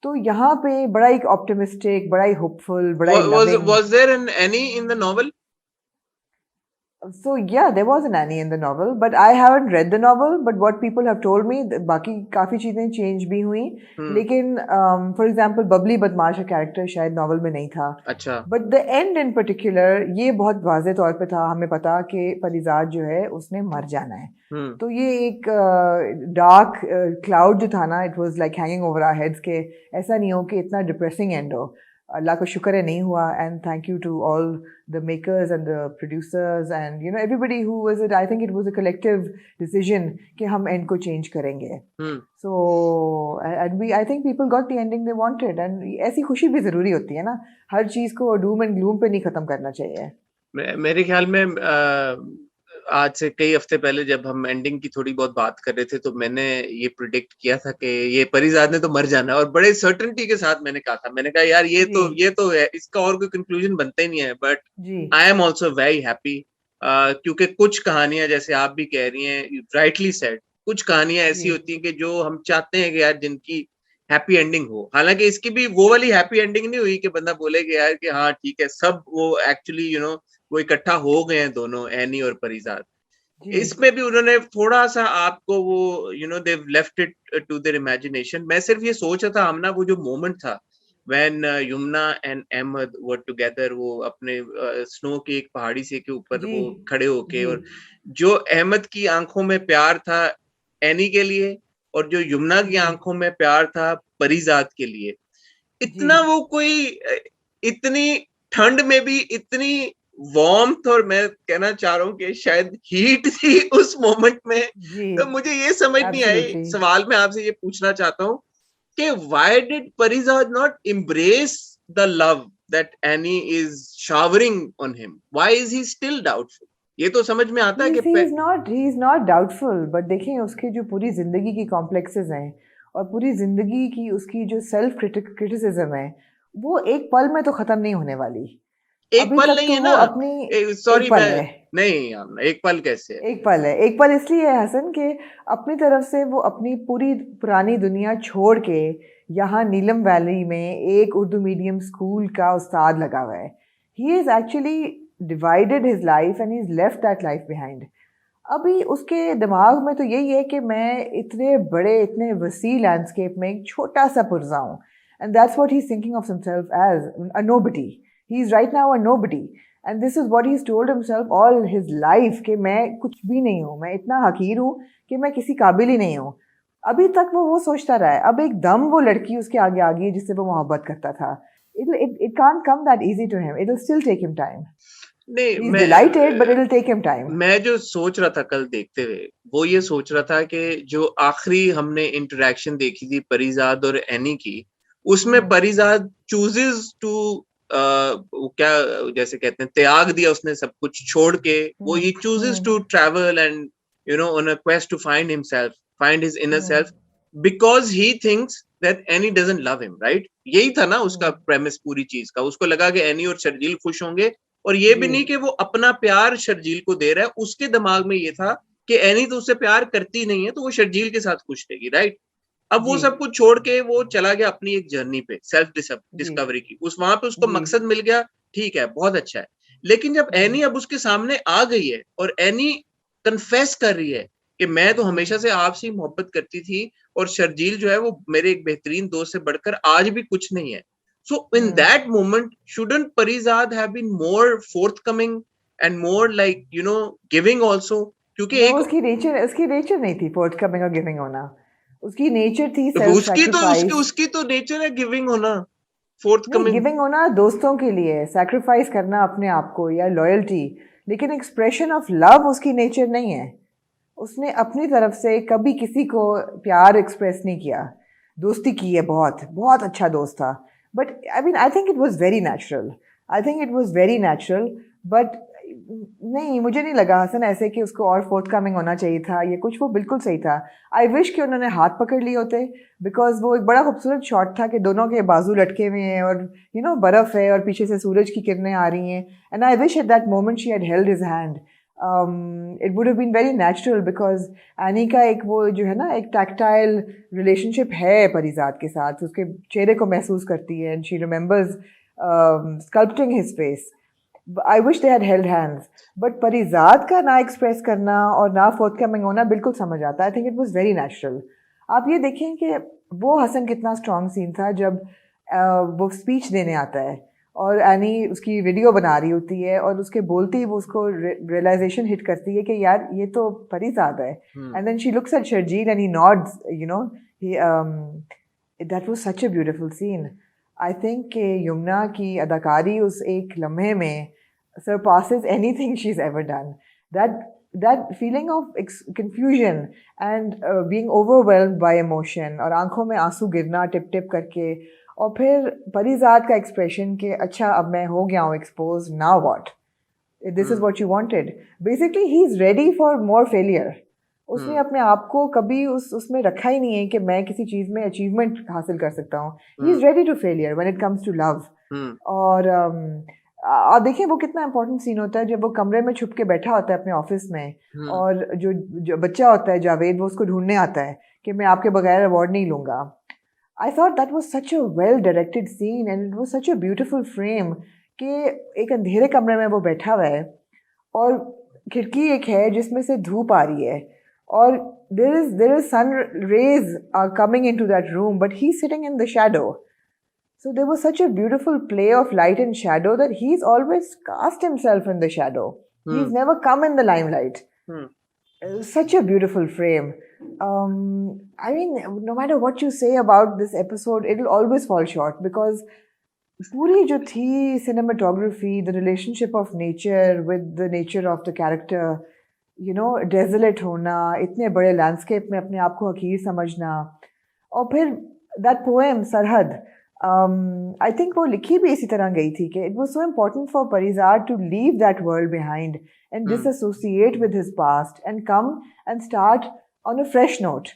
तो यहाँ पे बड़ा एक ऑप्टिमिस्टिक, बड़ा ही होपफुल, बड़ा ही loving. Was there an Annie in the novel? So yeah, there was an Annie in the novel, but I haven't read the novel. But what people have told me, बाकी काफी चीजें change भी हुई. लेकिन for example, Babli बदमाश का character शायद novel में नहीं था. अच्छा. But the end in particular, ये बहुत वाज़े तौर पे था, हमें पता कि परीजाद जो है उसने मर जाना है. तो ये एक डार्क क्लाउड जो था ना, it was like hanging over our heads के ऐसा नहीं हो कि इतना डिप्रेसिंग एंड हो. अल्लाह का शुक्र है नहीं हुआ. And thank you to all the makers and the producers and everybody who was it. I think it was a collective decision कि हम एंड को चेंज करेंगे. So and I think people got the ending they wanted. And ऐसी खुशी भी ज़रूरी होती है ना, हर चीज़ को डूम एंड ग्लूम पे नहीं ख़त्म करना चाहिए. मेरे ख्याल में आज से कई हफ्ते पहले जब हम एंडिंग की थोड़ी बहुत बात कर रहे थे तो मैंने ये प्रिडिक्ट किया था कि ये परीजाद ने तो मर जाना है, और बड़े सर्टेनिटी के साथ मैंने कहा यार ये तो है, इसका और कोई कंक्लूजन बनता ही नहीं है. But I am also very happy क्योंकि कुछ कहानियां, जैसे आप भी कह रही हैं, राइटली सेड, कुछ कहानियां ऐसी होती हैं कि जो हम चाहते हैं कि यार जिनकी हैप्पी एंडिंग हो. हालांकि इसकी भी वो वाली हैप्पी एंडिंग नहीं हुई कि बंदा बोले कि यार कि हाँ ठीक है, सब वो एक्चुअली वो इकट्ठा हो गए हैं दोनों, एनी और परीजाद. इसमें भी उन्होंने थोड़ा सा आपको वो they left it to their imagination. मैं सिर्फ ये सोच रहा था हमना, वो जो मोमेंट था when Yumna and Ahmed were together, वो अपने स्नो के एक पहाड़ी से के ऊपर वो खड़े होके, और जो अहमद की आंखों में प्यार था एनी के लिए और जो यमुना की आंखों में प्यार था परिजात के लिए, इतना वो कोई इतनी ठंड में भी इतनी वार्मथ, और मैं कहना चाह रहा हूँ कि शायद हीट थी उस मोमेंट में। तो मुझे ये समझ नहीं आई, सवाल मैं आपसे ये पूछना चाहता हूँ कि why did Parizad not embrace the love that Annie is showering on him? Why is he still doubtful? ये तो समझ में आता है कि he is not doubtful, but देखिए उसकी जो पूरी जिंदगी की कॉम्प्लेक्सेस हैं और पूरी जिंदगी की उसकी जो सेल्फ क्रिटिसिज्म है, वो एक पल में तो खत्म नहीं होने वाली। एक पल नहीं है ना, सॉरी नहीं, एक पल कैसे है? एक पल इसलिए है हसन कि अपनी तरफ से वो अपनी पूरी पुरानी दुनिया छोड़ के यहाँ नीलम वैली में एक उर्दू मीडियम स्कूल का उस्ताद लगा हुआ है। He is actually divided his life and he is left that life behind. अभी उसके दिमाग में तो यही है कि मैं इतने बड़े इतने वसी लैंडस्केप में एक छोटा सा पुर्जा हूँ, and that's what he is thinking of himself as a nobody. He is right now a nobody, and this is what he is told himself all his life कि मैं कुछ भी नहीं हूँ, मैं इतना हकीर हूँ कि मैं किसी काबिल ही नहीं हूँ। अभी तक वो सोचता रहा है। अब एकदम वो लड़की उसके आगे आ गई जिससे वो मोहब्बत करता था। It can't come that easy to him. It'll still take him time. नहीं, He's delighted, but it'll take him time. मैं जो सोच रहा था कल देखते हुए, वो ये सोच रहा था कि जो आखिरी हमने इंटरेक्शन देखी थी परिजाद और एनी की, उसमें परिजाद चूजेस टू क्या जैसे कहते हैं त्याग दिया उसने सब कुछ छोड़ के, वो he chooses to travel and you know on a quest to find himself, find his inner self, because he thinks that Annie doesn't love him, right? यही था ना उसका प्रेमिस पूरी चीज का। उसको लगा कि एनी और शर्जील खुश होंगे, और ये भी नहीं कि वो अपना प्यार शर्जील को दे रहा है। उसके दिमाग में ये था कि एनी तो उससे प्यार करती नहीं है, तो वो शर्जील के साथ खुश रहेगी, राइट? अब वो सब कुछ छोड़ के वो चला गया अपनी एक जर्नी पे, सेल्फ डिस्कवरी की। उस वहां पे उसको मकसद मिल गया, ठीक है, बहुत अच्छा है। लेकिन जब एनी अब उसके सामने आ गई है और एनी कन्फेस कर रही है कि मैं तो हमेशा से आपसे ही मोहब्बत करती थी, और शर्जील जो है वो मेरे एक बेहतरीन दोस्त से बढ़कर आज भी कुछ नहीं है। So in that moment, shouldn't Parizad have been more forthcoming and more like, you know, giving also? क्योंकि उसकी नेचर नहीं थी forthcoming और giving होना। उसकी नेचर थी self sacrifice। उसकी तो नेचर है गिविंग होना, forthcoming। गिविंग होना दोस्तों के लिए, सैक्रिफाइस करना अपने आप को या लॉयल्टी, लेकिन एक्सप्रेशन ऑफ लव उसकी नेचर नहीं है। उसने अपनी तरफ से कभी किसी को प्यार एक्सप्रेस नहीं किया। दोस्ती की है, बहुत बहुत अच्छा दोस्त था, but I mean I think it was very natural, but नहीं, मुझे नहीं लगा हसन ऐसे कि उसको और फोर्थकमिंग होना चाहिए था ये कुछ। वो बिल्कुल सही था। आई विश कि उन्होंने हाथ पकड़ लिए होते, बिकॉज वो एक बड़ा खूबसूरत शॉट था कि दोनों के बाजू लटके हुए हैं और यू नो बर्फ़ है और पीछे से सूरज की किरणें आ रही हैं, and I wish at that moment she had held his hand. It would have been very natural, because Annie का एक वो जो है ना एक टैक्टाइल रिलेशनशिप है परिजात के साथ। उसके चेहरे को महसूस करती है and she remembers sculpting his face. I wish they had held hands, but परिजात का ना एक्सप्रेस करना और ना फोर्थकमिंग होना बिल्कुल समझ आता है। I think it was very natural. आप ये देखें कि वो हसन कितना स्ट्रॉन्ग सीन था जब वो स्पीच देने आता है और एनी उसकी वीडियो बना रही होती है और उसके बोलते ही वो उसको रियलाइजेशन हिट करती है कि यार ये तो परिजात है। And then she looks at Sharjeel and he nods, you know, that was such a beautiful scene. I think कि यमुना की अदाकारी उस एक लम्हे में surpasses anything she's ever done. That feeling of confusion and being overwhelmed by emotion और आंखों में आंसू गिरना टिप टिप करके, और फिर परिजात का एक्सप्रेशन कि अच्छा अब मैं हो गया हूँ expose, now what? This is what you wanted. Basically he's ready for more failure. उसने अपने आप को कभी उसमें रखा ही नहीं है कि मैं किसी चीज़ में अचीवमेंट हासिल कर सकता हूँ। He's ready to failure when it comes to love. और देखिए वो कितना इंपॉर्टेंट सीन होता है जब वो कमरे में छुप के बैठा होता है अपने ऑफिस में, और जो बच्चा होता है जावेद वो उसको ढूंढने आता है कि मैं आपके बगैर अवार्ड नहीं लूँगा। I thought that was such a well directed scene and it was such a beautiful frame कि एक अंधेरे कमरे में वो बैठा हुआ है और खिड़की एक है जिसमें से धूप आ रही है और there is sun rays are coming into that room, but he's sitting in the shadow. So there was such a beautiful play of light and shadow that he's always cast himself in the shadow. He's never come in the limelight. Such a beautiful frame. I mean, no matter what you say about this episode, it'll always fall short because पूरी जो थी cinematography, the relationship of nature with the nature of the character, you know, desolate होना, इतने बड़े landscape में अपने आप को हकीर समझना, और फिर that poem सरहद, I think वो लिखी भी इसी तरह गई थी कि it was so important for Parizad to leave that world behind and disassociate with his past and come and start on a fresh note.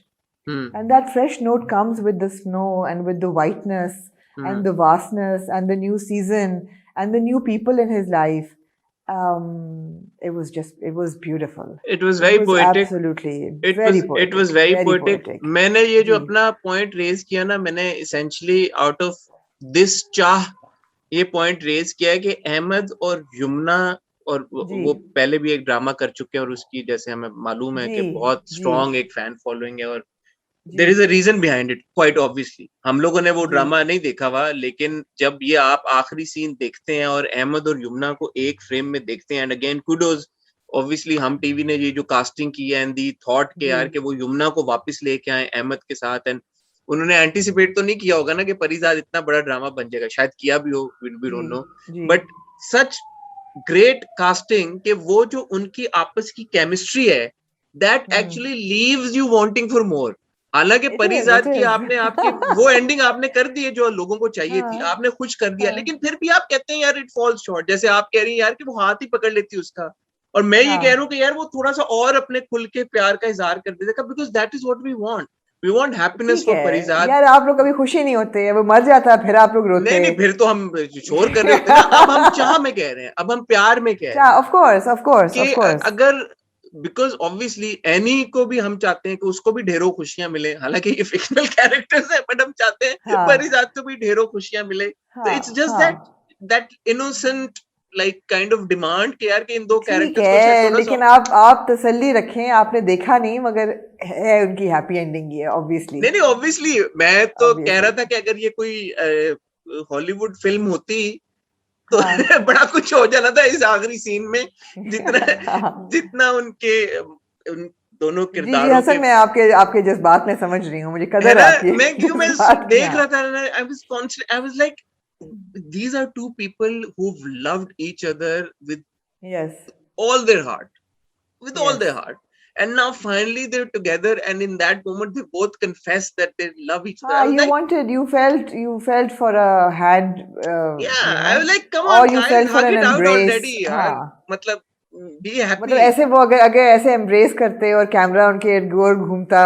And that fresh note comes with the snow and with the whiteness and the vastness and the new season and the new people in his life. It was beautiful. It was very poetic. Absolutely. It was very poetic. मैंने ये जो अपना point raise किया ना, मैंने essentially out of this चाह ये point raise किया है कि अहमद और यमुना, और वो पहले भी एक ड्रामा कर चुके हैं और उसकी जैसे हमें मालूम है कि बहुत स्ट्रॉन्ग एक फैन फॉलोइंग है, और there is a reason behind it quite obviously. हम लोगों ने वो ड्रामा नहीं देखा हुआ, लेकिन जब ये आप आखिरी सीन देखते हैं और अहमद और यमुना को एक फ्रेम में देखते हैं, एंड अगेन कुडोज ऑब्वियसली हम टीवी ने ये जो कास्टिंग की है एंड दी थॉट के यार कि वो यमुना को वापस लेके आए अहमद के साथ, एंड उन्होंने एंटिसिपेट तो नहीं किया होगा ना कि परिजाद इतना बड़ा ड्रामा बन जाएगा, शायद किया भी हो, we don't know, but such great casting कि वो जो उनकी आपस की केमिस्ट्री है that actually leaves you wanting for more. हालांकि परिजाद की आपने आपकी वो एंडिंग आपने कर दी है जो लोगों को चाहिए थी, आपने खुश कर दिया, लेकिन फिर भी आप कहते हैं यार इट फॉल्स शॉर्ट. जैसे आप कह रही हैं यार कि वो हाथ ही पकड़ लेती उसका, और मैं ये कह रहा हूँ कि यार वो थोड़ा सा और अपने खुल के प्यार का इजहार कर देता, because that is what we want. We want happiness for Parizad. यार आप लोग कभी खुशी नहीं होते हैं, वो मर जाता है फिर आप लोग रोते हैं. नहीं, फिर तो हम शोर कर रहे होते हैं ना. अब हम चाह में कह रहे हैं, अब हम प्यार में कह रहे हैं. Of course. अगर बिकॉज ऑब्वियसली एनी को भी हम चाहते हैं कि उसको भी ढेरों खुशियां मिले, हालांकि ये फिक्शनल कैरेक्टर्स है, बट हम चाहते हैं परिजाद को भी ढेरों खुशियां मिले. तो it's just that innocent like kind of demand कि यार कि इन दो कैरेक्टर्स को, लेकिन आप तसल्ली रखें, आपने देखा नहीं मगर है उनकी हैप्पी एंडिंग ही है ऑब्वियसली. नहीं ऑब्वियसली मैं तो कह रहा था कि अगर ये कोई हॉलीवुड फिल्म होती तो बड़ा कुछ हो जाना था इस आखिरी सीन में, जितना उनके उन दोनों किरदारों. हसन मैं आपके जज्बात में समझ रही हूँ, मुझे कदर आती है. मैं देख रहा था, I was like, these are two people who've loved each other with all their heart, all their heart, and now finally they're together, and in that moment they both confess that they love each other. You felt for a hand. I was like, come on, you felt for an embrace. Already, मतलब be happy. मतलब ऐसे वो अगर ऐसे embrace करते और camera उनके इर्द गिर्द घूमता,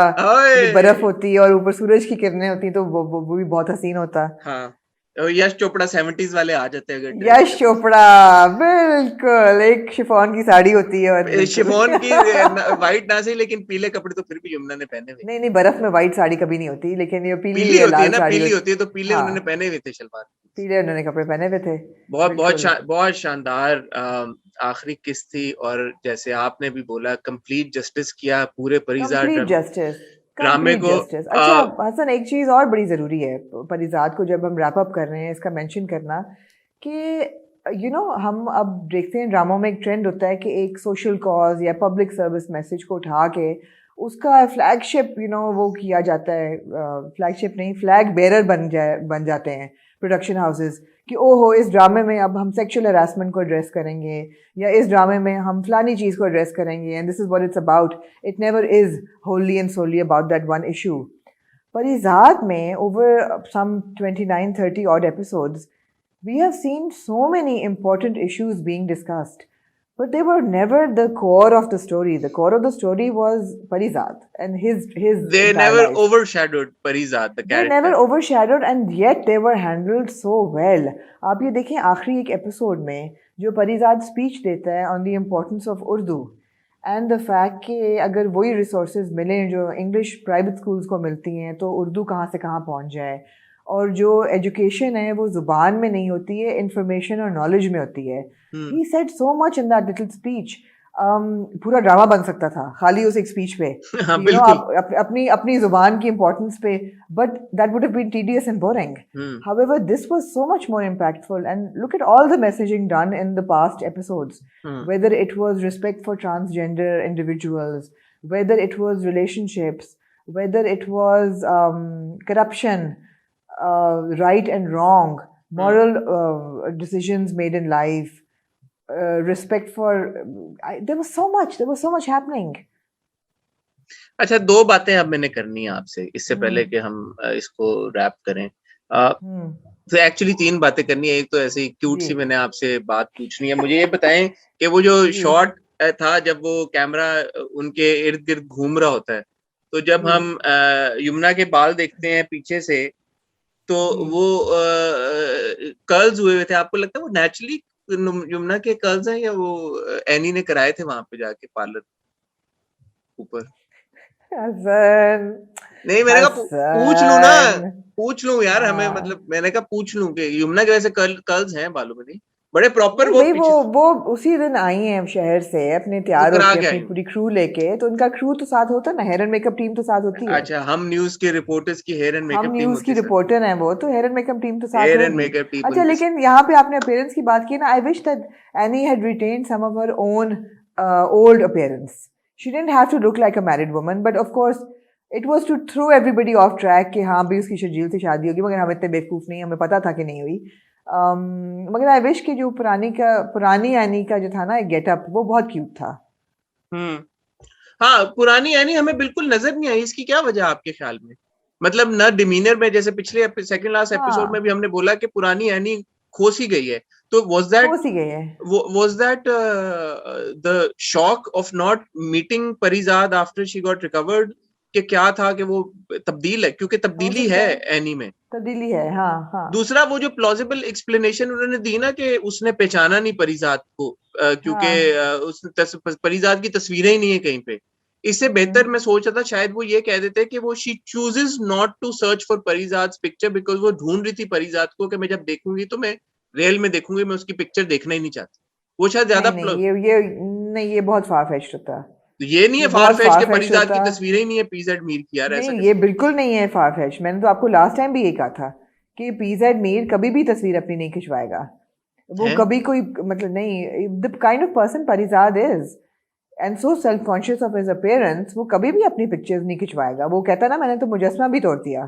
बर्फ होती और ऊपर सूरज की किरणें होती, तो वो भी बहुत हसीन होता. हाँ, यश चोपड़ा 70s वाले आ जाते हैं. यश चोपड़ा बिल्कुल, एक शिफॉन की साड़ी होती है, और शिफॉन की व्हाइट ना सही, लेकिन पीले कपड़े तो फिर भी यमुना ने पहने हुए. नहीं बर्फ में व्हाइट साड़ी कभी नहीं होती, लेकिन ये पीली होती है ना, पीली होती है, तो पीले उन्होंने पहने हुए थे शलवार, पीले उन्होंने कपड़े पहने हुए थे. बहुत शानदार आखिरी किस थी, और जैसे आपने भी बोला कंप्लीट जस्टिस किया पूरे परिजाद ड्रामे को. अच्छा हसन, एक चीज और बड़ी जरूरी है परिजाद को जब हम रैप अप कर रहे हैं इसका मेंशन करना कि हम अब देखते हैं ड्रामों में एक ट्रेंड होता है कि एक सोशल कॉज या पब्लिक सर्विस मैसेज को उठा के उसका फ्लैगशिप वो किया जाता है. फ्लैगशिप नहीं, फ्लैग बेरर बन जाते हैं प्रोडक्शन हाउसेस कि ओहो इस ड्रामे में अब हम सेक्सुअल हरासमेंट को एड्रेस करेंगे, या इस ड्रामे में हम फलानी चीज़ को एड्रेस करेंगे, and this is what it's about. It never is wholly and solely about that one issue. Parizaad में ओवर सम 29-30 odd episodes we have seen so many important issues being discussed, but they were never the core of the story. The core of the story was Parizad and his they never overshadowed Parizad, the character. They never overshadowed, and yet they were handled so well. आप ये देखें आखिरी एक episode में जो Parizad speech देता है on the importance of Urdu and the fact कि अगर वही resources मिलें जो इंग्लिश प्राइवेट स्कूल्स को मिलती हैं तो उर्दू कहाँ से कहाँ पहुँच जाए, और जो एजुकेशन है वो जुबान में नहीं होती है, इंफॉर्मेशन और नॉलेज में होती है. He said so much in that little speech. पूरा ड्रामा बन सकता था खाली उस एक स्पीच पे, अपनी जुबान की इम्पोर्टेंस पे, but that would have been tedious and boring. However, this was so much more impactful, and look at all the messaging done in the past episodes, whether it was respect for transgender individuals, whether it was relationships, whether it was corruption, right and wrong, moral decisions made in life, respect for. There was so much happening. अच्छा, 2 बातें अब मैंने करनी है आपसे इससे पहले हम्म कि हम इसको रैप करें। हम्म तो एक्चुअली 3 बातें करनी है। एक तो ऐसे ही क्यूट सी जी मैंने आपसे बात पूछनी है। मुझे ये बताएं कि वो जो जी शॉट था जब वो कैमरा उनके इर्द गिर्द घूम रहा होता है, तो जब जी हम यमुना के बाल देखते हैं पीछे से, तो जी वो कर्ल्स हुए हुए थे। आपको लगता है वो नेचुरली यमुना के कर्ल्स हैं या वो एनी ने कराए थे वहां पे जाके पार्लर ऊपर? हसन नहीं, मैंने कहा पूछ लूं ना, हसन पूछ लूं यार, हमें हाँ मतलब मैंने कहा पूछ लूं कि यमुना के वैसे कर्ल्स हैं बालों में? नहीं, बड़े प्रॉपर नहीं वो भाई, पीछे वो उसी दिन आई हैं शहर से अपने वो तैयार करा होके के अपनी आई। पूरी क्रू लेके, तो उनका क्रू तो साथ होता है ना, हेयर एंड मेकअप टीम तो साथ होती है। अच्छा, हम न्यूज के रिपोर्टर्स की हेयर एंड हम मेकअप टीम न्यूज होती की है सर। रिपोर्टर हैं, वो तो हेयर एंड मेकअप टीम तो साथ हेयर एंड होगी। मेकअप टीम अच्छा, उनके लेकिन यहाँ पे आपने अपीयरेंस की बात की ना, I wish that Annie had retained some of her own old appearance. She didn't have to look like a married woman, but of course it was to throw everybody off track कि हाँ भी उसकी शर्जील से शादी होगी, मगर हम इतने बेवकूफ़ नहीं, हमें पता था कि नहीं हुई। मगर आई विश कि जो पुरानी एनी का जो था ना गेटअप, वो बहुत क्यूट था। हम्म। हाँ, पुरानी यानी हमें बिल्कुल नजर नहीं आई। इसकी क्या वजह आपके ख्याल में? मतलब न डिमीनर में, जैसे पिछले सेकंड लास्ट एपिसोड में भी हाँ, हमने बोला कि पुरानी यानी खो सी गई है, तो हो सी गई है। was that the shock of not meeting Parizad after she got recovered कि क्या था कि वो तब्दील है, क्योंकि हो तब्दीली सकता है है, एनी में। तब्दीली है, हाँ हाँ दूसरा, वो जो प्लॉजिबल एक्सप्लेनेशन उन्होंने दी ना कि उसने पहचाना नहीं परिजाद को, क्योंकि हाँ। उसने परिजाद की तस्वीरें ही नहीं है कहीं पे। इससे बेहतर मैं सोच रहा था शायद वो ये कह देते कि वो she chooses not to search for Parizaad picture, because वो ढूंढ रही थी परिजाद को कि मैं जब देखूंगी तो मैं रियल में देखूंगी, मैं उसकी पिक्चर देखना ही नहीं चाहती। वो शायद ज्यादा नहीं नहीं, ये नहीं, ये बहुत फार फेच्ड होता। ये नहीं है ये फार बहुत फेच फार के फेच्ड परिजाद की होता। तस्वीरें ही नहीं है पीजेड मीर की, यार ऐसा नहीं, ये कैसे? बिल्कुल नहीं है फार फेच्ड। मैंने तो आपको लास्ट टाइम भी ये कहा था कि पीजेड मीर कभी भी तस्वीर अपनी नहीं खिंचवाएगा। वो है कभी कोई मतलब नहीं, the kind of person Parizad is and so self conscious of his appearance, वो कभी भी अपनी पिक्चर्स नहीं खिंचवाएगा। वो कहता ना, मैंने तो मुजस्समा भी तोड़ दिया।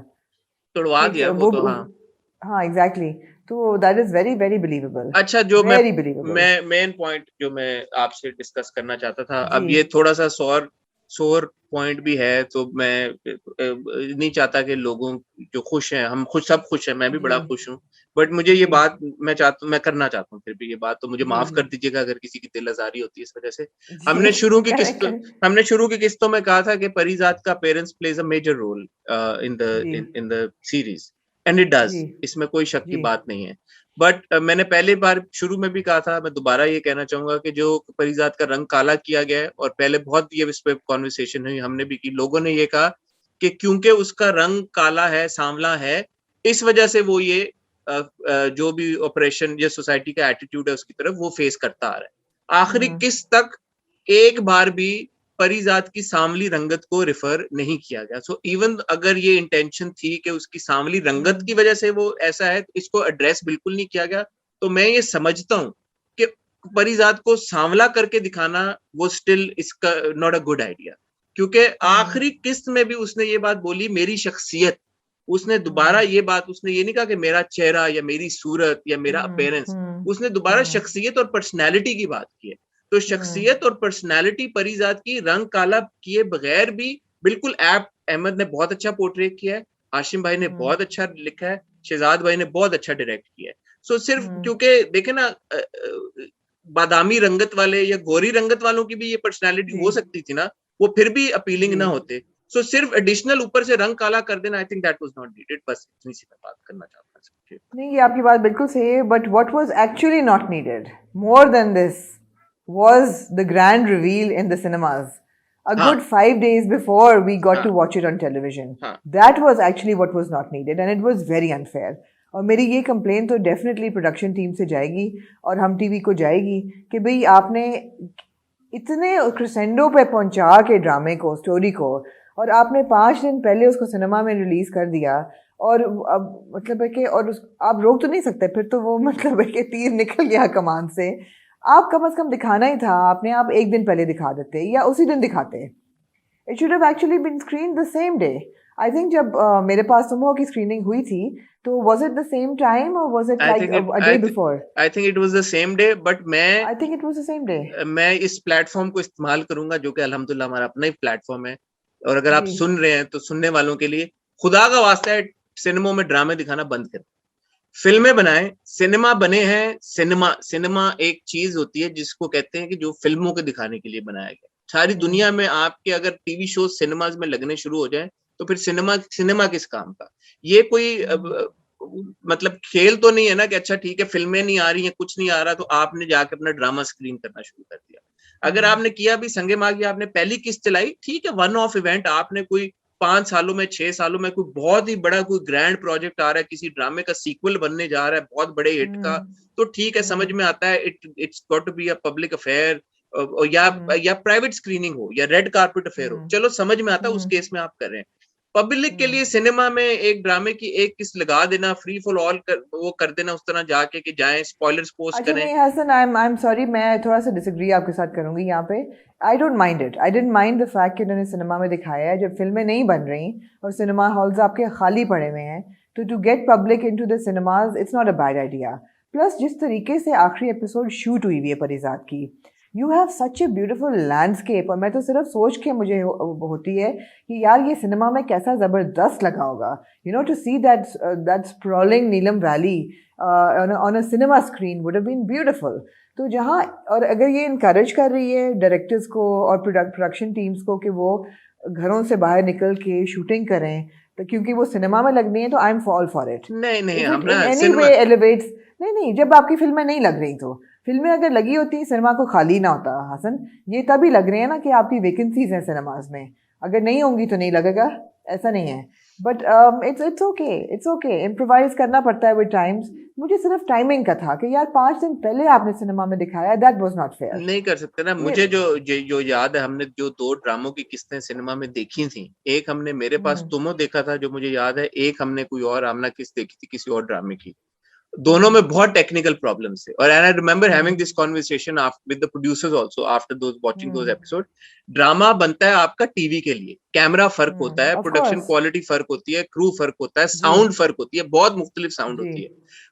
तोड़वा ठीक दिया है, वो तो। हाँ, हाँ एग्जैक्टली। तो that is very very believable, अच्छा, जो वेरी बिलीवेबल। मैं मेन पॉइंट जो मैं आपसे डिस्कस करना चाहता था, जी अब ये थोड़ा सा सोर पॉइंट भी है, तो मैं नहीं चाहता कि लोगों जो खुश हैं, हम खुश, सब खुश हैं, मैं भी जी बड़ा खुश हूँ, बट मुझे ये जी बात मैं करना चाहता हूँ फिर भी ये बात, तो मुझे जी माफ जी कर दीजिएगा अगर किसी की दिल आजारी होती है इस वजह से। जी करें करें। हमने शुरू की किस्तों में कहा था कि परिजात का parents plays a major role जी in the series, and it does, जी इसमें कोई शक की जी बात नहीं है। बट मैंने पहले बार शुरू में भी कहा था, मैं दोबारा ये कहना चाहूंगा कि जो परिजात का रंग काला किया गया है, और पहले बहुत ये इस पे कॉन्वर्सेशन हुई, हमने भी की, लोगों ने ये कहा कि क्योंकि उसका रंग काला है, सांवला है, इस वजह से वो ये जो भी ऑपरेशन या सोसाइटी का एटीट्यूड है उसकी तरफ, वो फेस करता आ रहा है। आखिरी किस तक एक बार भी परिजात की सांवली रंगत को रिफर नहीं किया गया। सो इवन अगर ये इंटेंशन थी कि उसकी सांवली रंगत की वजह से वो ऐसा है, इसको एड्रेस बिल्कुल नहीं किया गया। तो मैं ये समझता हूं कि परिजात को सांवला करके दिखाना वो स्टिल इसका नॉट अ गुड आइडिया, क्योंकि आखिरी किस्त में भी उसने ये बात बोली, मेरी शख्सियत। उसने दोबारा ये बात, उसने ये नहीं कहा कि मेरा चेहरा या मेरी सूरत या मेरा अपेयरेंस, उसने दोबारा शख्सियत और पर्सनैलिटी की बात की है। तो शख्सियत और पर्सनालिटी परिजात की रंग काला किए बगैर भी बिल्कुल ऐप अहमद ने बहुत अच्छा पोर्ट्रेट किया है, आशिम भाई ने बहुत अच्छा लिखा है, शहजाद भाई ने बहुत अच्छा डायरेक्ट किया है। सो सिर्फ क्योंकि देखे ना, बादामी रंगत वाले या गोरी रंगत वालों की भी ये पर्सनालिटी जी हो सकती थी ना, वो फिर भी अपीलिंग जी ना होते। सो सिर्फ एडिशनल ऊपर से रंग काला कर देना, I think that was not needed. बस इतनी सी मैं बात करना चाहता हूँ। नहीं, ये आपकी बात बिल्कुल सही है, but what was actually not needed more than this was the grand reveal in the cinemas. A हाँ good 5 days before we got हाँ to watch it on television. हाँ That was actually what was not needed, and it was very unfair. और मेरी ये complain तो definitely production team से जाएगी और हम टीवी को जाएगी कि भाई आपने इतने क्रिसेंडो पे पहुंचा के ड्रामे को, स्टोरी को, और आपने 5 दिन पहले उसको सिनेमा में रिलीज कर दिया, और अब मतलब है कि आप रोक तो नहीं सकते फिर, तो वो मतलब है कि तीर निकल गया कमान से। आप कम से कम दिखाना ही था, आपने आप एक दिन पहले दिखा देते या उसी दिन दिखाते। It should have actually been screened the same day. I think जब मेरे पास सुमो की screening हुई थी, तो was it the same time or was it I like think it a day before? I think it was the same day, but I think it was the same day. मैं इस platform को इस्तेमाल करूंगा जो कि अल्हम्दुलिल्लाह हमारा अपना ही प्लेटफॉर्म है, और अगर आप जी। सुन रहे हैं तो सुनने वालों के लिए खुदा का वास्ता है, सिनेमा में ड्रामे दिखाना बंद करें, फिल्में बनाएं। सिनेमा बने हैं, सिनेमा एक चीज होती है जिसको कहते हैं कि जो फिल्मों को दिखाने के लिए बनाया गया। सारी दुनिया में आपके अगर टीवी शो सिनेमाज में लगने शुरू हो जाए तो फिर सिनेमा किस काम का? ये कोई मतलब खेल तो नहीं है ना कि अच्छा ठीक है फिल्में नहीं आ रही हैं, कुछ नहीं आ रहा तो आपने जाके अपना ड्रामा स्क्रीन करना शुरू कर दिया। अगर आपने किया भी संगे मागी, आपने पहली किस्त चलाई, ठीक है, वन ऑफ इवेंट, आपने कोई 5 सालों में 6 सालों में कोई बहुत ही बड़ा कोई ग्रैंड प्रोजेक्ट आ रहा है, किसी ड्रामे का सीक्वल बनने जा रहा है बहुत बड़े हिट का, तो ठीक है, समझ में आता है, it's got to be a public affair, या प्राइवेट स्क्रीनिंग हो या रेड कारपेट अफेयर हो, चलो समझ में आता है, उस केस में आप कर रहे हैं। पब्लिक के लिए सिनेमा में एक ड्रामे की एक किस्त लगा देना, फ्री फॉर ऑल वो कर देना, उस तरह जाके कि जाएं स्पॉयलर्स पोस्ट अच्छा करें। नहीं हसन, I'm sorry, मैं थोड़ा सा डिसएग्री आपके साथ करूंगी यहाँ पे। I don't mind it. I didn't mind the fact कि उन्होंने सिनेमा में दिखाया है, जब फिल्में नहीं बन रही और सिनेमा हॉल्स आपके खाली पड़े हुए हैं, तो to get public into the cinemas it's not a bad idea. Plus जिस तरीके से आखिरी एपिसोड शूट हुई हुई है परिजात की, you have such a beautiful landscape, और मैं तो सिर्फ सोच के मुझे होती है कि यार ये सिनेमा में कैसा ज़बरदस्त लगा होगा, you know, to see that sprawling Neelum valley on a cinema screen would have been beautiful. तो जहाँ, और अगर ये इनकरेज कर रही है डायरेक्टर्स को और प्रोडक्शन टीम्स को कि वो घरों से बाहर निकल के शूटिंग करें, तो क्योंकि वो सिनेमा में लगनी है, तो I am fall for it. नहीं हम ना एनी वे एलिवेट्स, नहीं जब आपकी फिल्में नहीं लग रही, तो फिल्में अगर लगी होती सिनेमा को खाली ना होता हसन। ये तभी लग रहे हैं ना कि आपकी वैकेंसीज हैं सिनेमाज में, अगर नहीं होंगी तो नहीं लगेगा, ऐसा नहीं है। बट इट्स ओके, इम्प्रोवाइज करना पड़ता है विद टाइम्स। मुझे सिर्फ टाइमिंग का था कि यार 5 दिन पहले आपने सिनेमा में दिखाया, दैट वाज नॉट फेयर। नहीं कर सकते ना। मुझे जो याद है, हमने जो 2 ड्रामों की किस्तें सिनेमा में देखी थी, एक हमने मेरे पास तुमो देखा था जो मुझे याद है, एक हमने कोई और आमना किस्त देखी थी किसी और ड्रामे की। दोनों में बहुत टेक्निकल प्रॉब्लम्स थे, और I remember having this conversation with the producers also after those watching those episode. Drama बनता है आपका टीवी के लिए, कैमरा फर्क होता है, प्रोडक्शन क्वालिटी फर्क होती है, क्रू फर्क होता है, साउंड फर्क होती है, बहुत मुख्तलिफ साउंड होती है।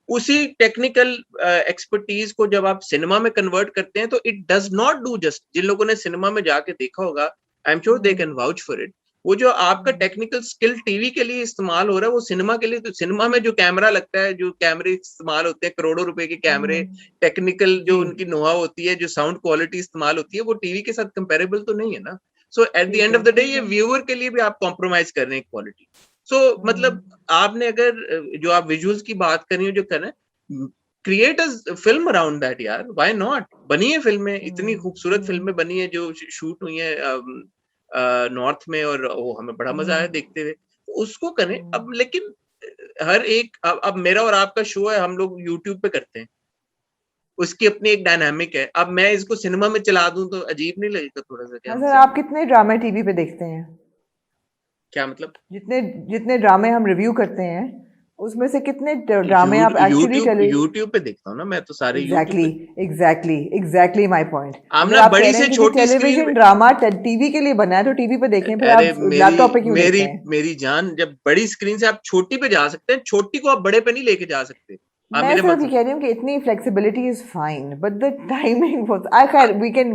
उसी टेक्निकल एक्सपर्टीज को जब आप सिनेमा में कन्वर्ट करते हैं तो it does not do just. जिन लोगों ने सिनेमा में जाके देखा होगा, I am sure they can vouch for it. वो जो आपका टेक्निकल स्किल टीवी के लिए इस्तेमाल हो रहा है, वो सिनेमा के लिए, तो सिनेमा में जो कैमरा लगता है, जो कैमरे इस्तेमाल होते हैं, करोड़ों रुपए के कैमरे, टेक्निकल जो उनकी नोहा होती है, जो साउंड क्वालिटी इस्तेमाल होती है, वो टीवी के साथ कंपेरेबल तो नहीं है ना। So at the end of the day ये व्यूअर के लिए भी आप कॉम्प्रोमाइज कर रहे हैं क्वालिटी। सो मतलब आपने अगर जो आप विजुअल्स की बात कर रही हो, जो कर रहे हैं, create a film around that यार, व्हाई नॉट। बनी है फिल्में, इतनी खूबसूरत फिल्में बनी है जो शूट हुई है नॉर्थ में, और वो हमें बड़ा मजा आया देखते हुए, उसको करें। अब लेकिन हर एक, अब मेरा और आपका शो है, हम लोग यूट्यूब पे करते हैं, उसकी अपनी एक डायनामिक है। अब मैं इसको सिनेमा में चला दूं तो अजीब नहीं लगेगा थोड़ा सा? क्या सर, आप कितने ड्रामे टीवी पे देखते हैं? क्या मतलब? जितने ड्रामे हम रिव्यू करते हैं, उसमें से कितने ड्रामे आप एक्चुअली यूट्यूब पे देखता हूँ ना मैं, तो सारे एग्जैक्टली माय पॉइंट। आमना बड़ी से छोटी टेलीविजन ड्रामा टीवी के लिए बना है, तो टीवी पे देखें, फिर आप लैपटॉप पे क्यों देखते हैं? मेरी जान, जब बड़ी स्क्रीन से आप छोटी पे जा सकते हैं, छोटी को आप बड़े पे नहीं लेके जा सकते। मैं सिर्फ कह रही हूँ कि इतनी flexibility is fine, but the timing was, I खैर वी कैन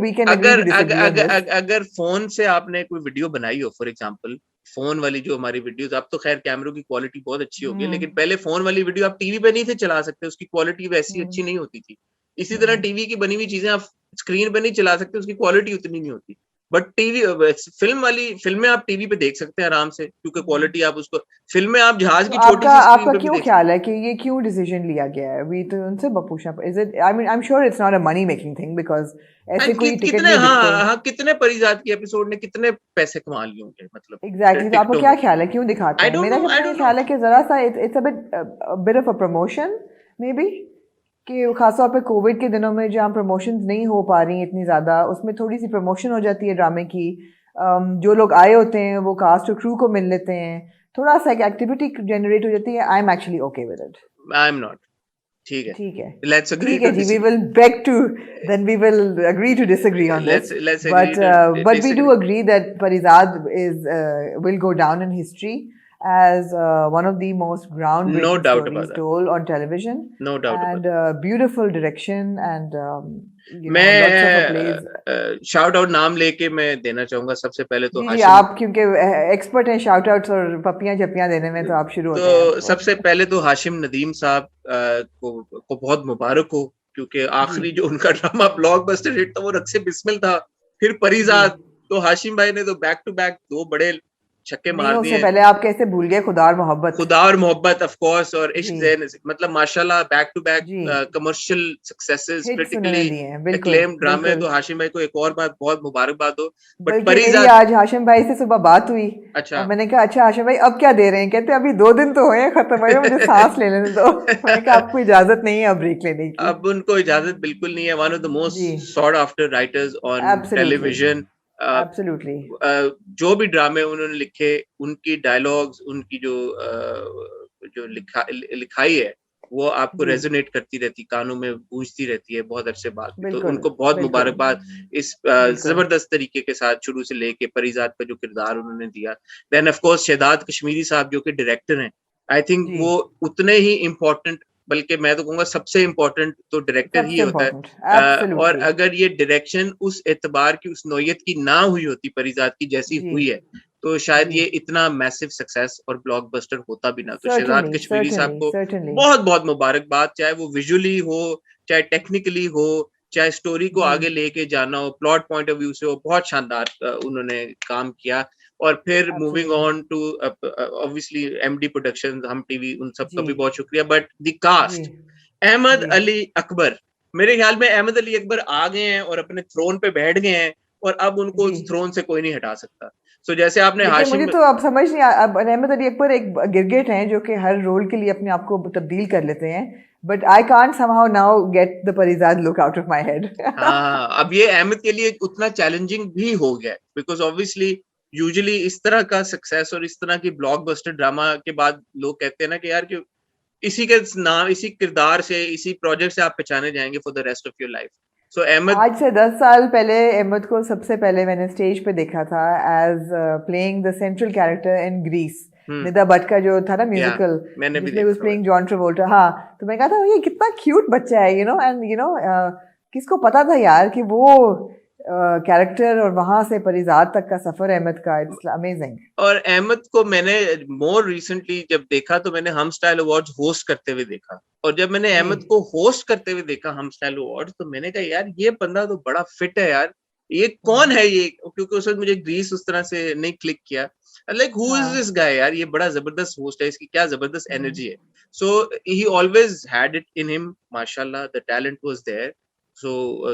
अगर फोन से आपने कोई वीडियो बनाई हो, फॉर एग्जांपल फोन वाली जो हमारी वीडियोस, अब तो खैर कैमरों की क्वालिटी बहुत अच्छी हो गई, लेकिन पहले फोन वाली वीडियो आप टीवी पे नहीं थे चला सकते, उसकी क्वालिटी वैसी अच्छी नहीं होती थी। इसी तरह टीवी की बनी हुई चीजें आप स्क्रीन पे नहीं चला सकते, उसकी क्वालिटी उतनी नहीं होती। बट टीवी फिल्में आप टीवी पे देख सकते हैं आराम से, क्योंकि क्वालिटी आप उसको, फिल्में आप जहाज की छोटी सी आपका क्यों ख्याल है कि ये क्यों डिसीजन लिया गया है? वी तो उनसे पूछना, is it, I mean I am sure it's not a money making thing, because ऐसे कोई टिकट नहीं दिखते। कितने परिजात के एपिसोड ने कितने पैसे कमा लिए होंगे, मतलब एग्जैक्टली। तो आपको क्या ख्याल है, क्यों दिखाते हैं? मेरा ख्याल है कि जरा सा it's a bit of a promotion may be, कि खासतौर पे कोविड के दिनों में जहाँ प्रमोशंस नहीं हो पा रही इतनी ज़्यादा, उसमें थोड़ी सी प्रमोशन हो जाती है ड्रामे की। जो लोग आए होते हैं वो कास्ट और क्रू को मिल लेते हैं, थोड़ा सा एक एक्टिविटी जनरेट हो जाती है। I am actually okay with it. I am not. ठीक है, ठीक है, let's agree ठीक है to जी, we disagree. will beg to, then we will agree to disagree on this. Let's But agree to but we do disagree. agree that Parizad will go down in history as one of the most No groundbreaking doubt about stories that. told on television, No doubt about and that. beautiful direction and lots of मैं plays. Shout out नाम लेके मैं देना चाहूंगा सबसे पहले तो जी हाशिम. आप क्योंकि एक्सपर्ट हैं शाउट आउट्स और पपियां जपियां देने में, तो आप शुरू होते हैं. तो सबसे पहले तो हाशिम नदीम साहब को बहुत मुबारक हो, क्योंकि आखिरी जो उनका ड्रामा ब्लॉकबस्टर हिट था वो रक्से बिस्मिल था, फिर परिजात. तो हाशिम भाई ने तो बैक टू बैक 2 बड़े छक्के नहीं, मार उससे दिए. पहले आप कैसे भूल गए खुदा और मोहब्बत. खुदा और मोहब्बत ऑफ कोर्स, और इश्क जी. ज़ैन, मतलब माशाल्लाह बैक टू बैक जी. कमर्शियल सक्सेसेस, हिट्स क्रिटिकली उन्होंने दिए हैं. बिल्कुल एक्लेम्ड ड्रामे. बिल्कुल. तो हाशिम भाई को एक और बात बहुत मुबारकबाद हो. बट बल्कि मेरी परिजात, आज हाशिम भाई से सुबह बात हुई अच्छा. और मैंने कहा अच्छा हाशिम भाई अब क्या दे रहे हैं, कहते अभी 2 दिन तो हुए हैं खत्म हुए, मुझे सांस ले लेने दो. मैंने कहा आपको इजाजत नहीं है अब ब्रेक लेने की. अब उनको इजाजत बिल्कुल नहीं है. वन ऑफ द जी. Most sought after writers on Absolutely. Television. Absolutely. जो भी ड्रामे उन्होंने लिखे, उनकी डायलॉग्स, उनकी जो लिखाई है, वो आपको जी. रेजोनेट करती रहती, कानों में गूंजती रहती है बहुत अरसे बाद. तो बिल्कुल उनको बहुत बिल्कुल मुबारकबाद इस बिल्कुल. जबरदस्त तरीके के साथ शुरू से लेके परिजात का जो किरदार उन्होंने दिया. Then of course Shahzad Kashmiri साहब जो कि डायरेक्टर हैं, आई थिंक जी. वो उतने ही इम्पोर्टेंट, बल्कि मैं तो कहूंगा सबसे इम्पोर्टेंट तो डायरेक्टर ही सबसे होता है. इम्पोर्टेंट. और एब्सोल्युटली. अगर ये डायरेक्शन उस एतबार की, उस नौयत की ना हुई होती परिजात की जैसी जी. हुई है, तो शायद जी. ये इतना मैसिव सक्सेस और ब्लॉकबस्टर होता भी ना. तो शहजाद Certainly, कश्मीरी साहब certainly, को certainly. बहुत बहुत मुबारकबाद, चाहे वो विजुअली हो, चाहे टेक्निकली हो, चाहे स्टोरी को जी. आगे लेके जाना हो, प्लॉट पॉइंट ऑफ व्यू से हो. बहुत शानदार उन्होंने काम किया. और फिर moving Absolutely. On to obviously MD productions, Hum TV, उन सब का जी. भी बहुत शुक्रिया. बट द कास्ट, जी. अहमद जी. अली अकबर, मेरे ख्याल में अहमद अली अकबर आ गए हैं और अपने थ्रोन पे बैठ गए हैं, और अब उनको उस जी. थ्रोन से कोई नहीं हटा सकता. सो जैसे आपने लेकिन मुझे हाशिम, तो अब समझ नहीं अब अहमद अली अकबर एक गिरगिट हैं जो कि हर रोल के लिए अपने आप को तब्दील कर लेते हैं, but I can't somehow now get the Parizad look out of my head. हाँ, अब ये अहमद के लिए उतना चैलेंजिंग भी हो गया, बिकॉज ऑब्वियसली यूजुअली इस तरह का सक्सेस और इस तरह की ब्लॉकबस्टर ड्रामा के बाद लोग कहते हैं ना कि यार कि इसी के नाम, इसी किरदार से, इसी प्रोजेक्ट से आप पहचाने जाएंगे for the rest of your life. So Ahmed, आज से 10 साल पहले अहमद को सबसे पहले मैंने स्टेज पे देखा था as playing the central character in Grease. Nida Butt का जो था ना म्यूजिकल, मैंने भी जिसमें वो देखा प्लेइंग जॉन ट्रेवोल्टा. हाँ, तो मैं कहा था ये कितना क्यूट बच्चा है, एंड किसको पता था यार कि वो कैरेक्टर और वहां से परिजात तक का सफर अहमद का. It's amazing. और अहमद को मैंने मोर रिसेंटली जब देखा तो मैंने हम स्टाइल अवार्ड्स होस्ट करते हुए देखा, और जब मैंने अहमद को होस्ट करते हुए देखा हम स्टाइल अवार्ड्स, तो मैंने कहा यार ये बंदा तो बड़ा फिट है यार, ये कौन है ये, क्योंकि उस वक्त मुझे ग्रीस उस तरह से नहीं क्लिक किया. Like who is this guy यार, ये बड़ा जबरदस्त होस्ट है, इसकी क्या जबरदस्त एनर्जी है. So he always had it in him, माशाल्लाह, the talent was there. So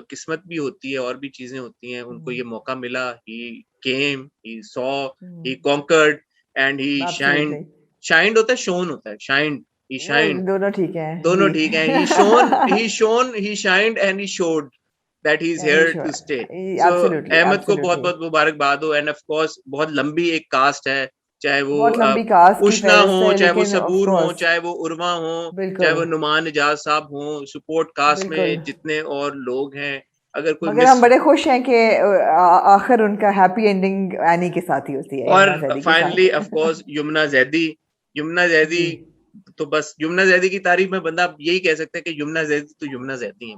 किस्मत भी होती है और भी चीजें होती हैं. उनको ये मौका मिला, he came, he saw, he conquered and he shined. Shined होता है, शोन होता है, शाइंड, ही शाइंड, दोनों ठीक है. दोनों ठीक है. He shined and he showed that he is here to stay. So Ahmed को बहुत बहुत मुबारकबाद हो. एंड ऑफ कोर्स बहुत लंबी एक कास्ट है, चाहे वो उष्णा हो, चाहे वो सबूर हो, चाहे वो उर्वा हो, चाहे वो नुमान इजाज साहब हो, सपोर्ट कास्ट में जितने और लोग हैं. अगर कोई मगर हम बड़े खुश हैं कि आखिर उनका हैप्पी एंडिंग एनी के साथ ही होती है. और finally of course Yamuna Zaidi तो बस यमुना जैदी की तारीफ में बंदा यही कह सकता है कि यमुना जैदी तो यमुना जैदी है.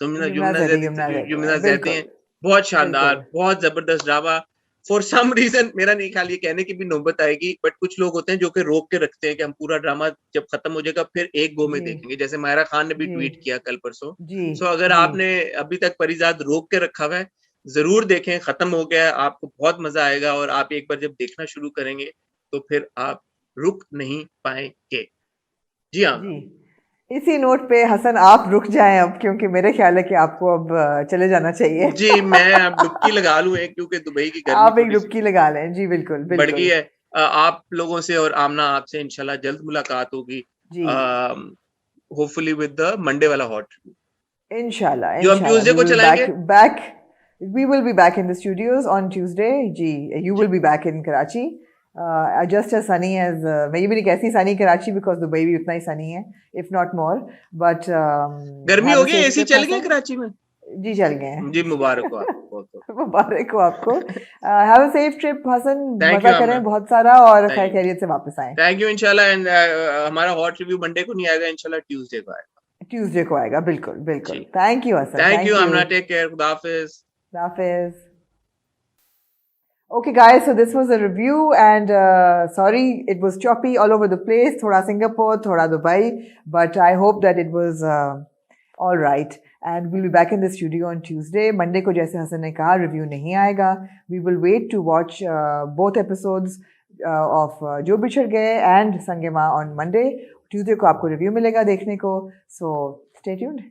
यमुना जैदी हैं. बहुत शानदार, बहुत जबरदस्त ड्रामा. फॉर सम रीजन मेरा नहीं ख्याल ये कहने की भी नौबत आएगी, बट कुछ लोग होते हैं जो कि रोक के रखते हैं कि हम पूरा ड्रामा जब खत्म हो जाएगा फिर एक गो में देखेंगे, जैसे मायरा खान ने भी ट्वीट किया कल परसों. सो अगर आपने अभी तक परिजात रोक के रखा हुआ है, जरूर देखें. खत्म हो गया, आपको बहुत मजा आएगा, और आप एक बार जब देखना शुरू करेंगे तो फिर आप रुक नहीं पाएंगे. जी हाँ, इसी नोट पे हसन आप रुक जाएं अब, क्योंकि मेरे ख्याल है कि आपको अब चले जाना चाहिए. जी, मैं अब डुबकी लगा लूं क्योंकि दुबई की गर्मी आप एक डुबकी लगा लें. जी बिल्कुल बढ़ गई है. आप लोगों से और आमना आपसे इंशाल्लाह जल्द मुलाकात होगी, होपफुली विद द मंडे वाला हॉट. इंशाल्लाह जो हम ट्यूसडे को चलाएंगे. We will be back in the studios on Tuesday. Ji, you will be back in Karachi. just as sunny as मैं ये भी नहीं कहती sunny कराची because दुबई भी उतना ही sunny है if not more but गर्मी have हो a गई, safe एसी trip, चल गए Hassan. कराची में? जी चल गए हैं. जी मुबारक हो आपको तो। मुबारक हो आपको. Have a safe trip Hassan. Thank मजा you, करें Amna. बहुत सारा और Thank खैर you. खैरियत से वापस आएं. थैंक यू इंशाल्लाह एंड हमारा हॉट रिव्यू मंडे को नहीं आएगा, इंशाल्लाह ट्यूसडे को आएगा. ट्यूसडे को आएगा. बिल्कुल बिल्कुल. जी. Thank you Hasan. Thank you Amna, take care, खुदा हाफिज. Hafiz. Okay, guys, so this was a review, and sorry, it was choppy all over the place. Thoda Singapore, thoda Dubai, but I hope that it was all right. And we'll be back in the studio on Tuesday. Monday ko jaise Hassan ne kaha, review nahi aayega. We will wait to watch both episodes of Jo Bichhad Gaye and Sangema on Monday. Tuesday ko aapko review milega dekhne ko. So stay tuned.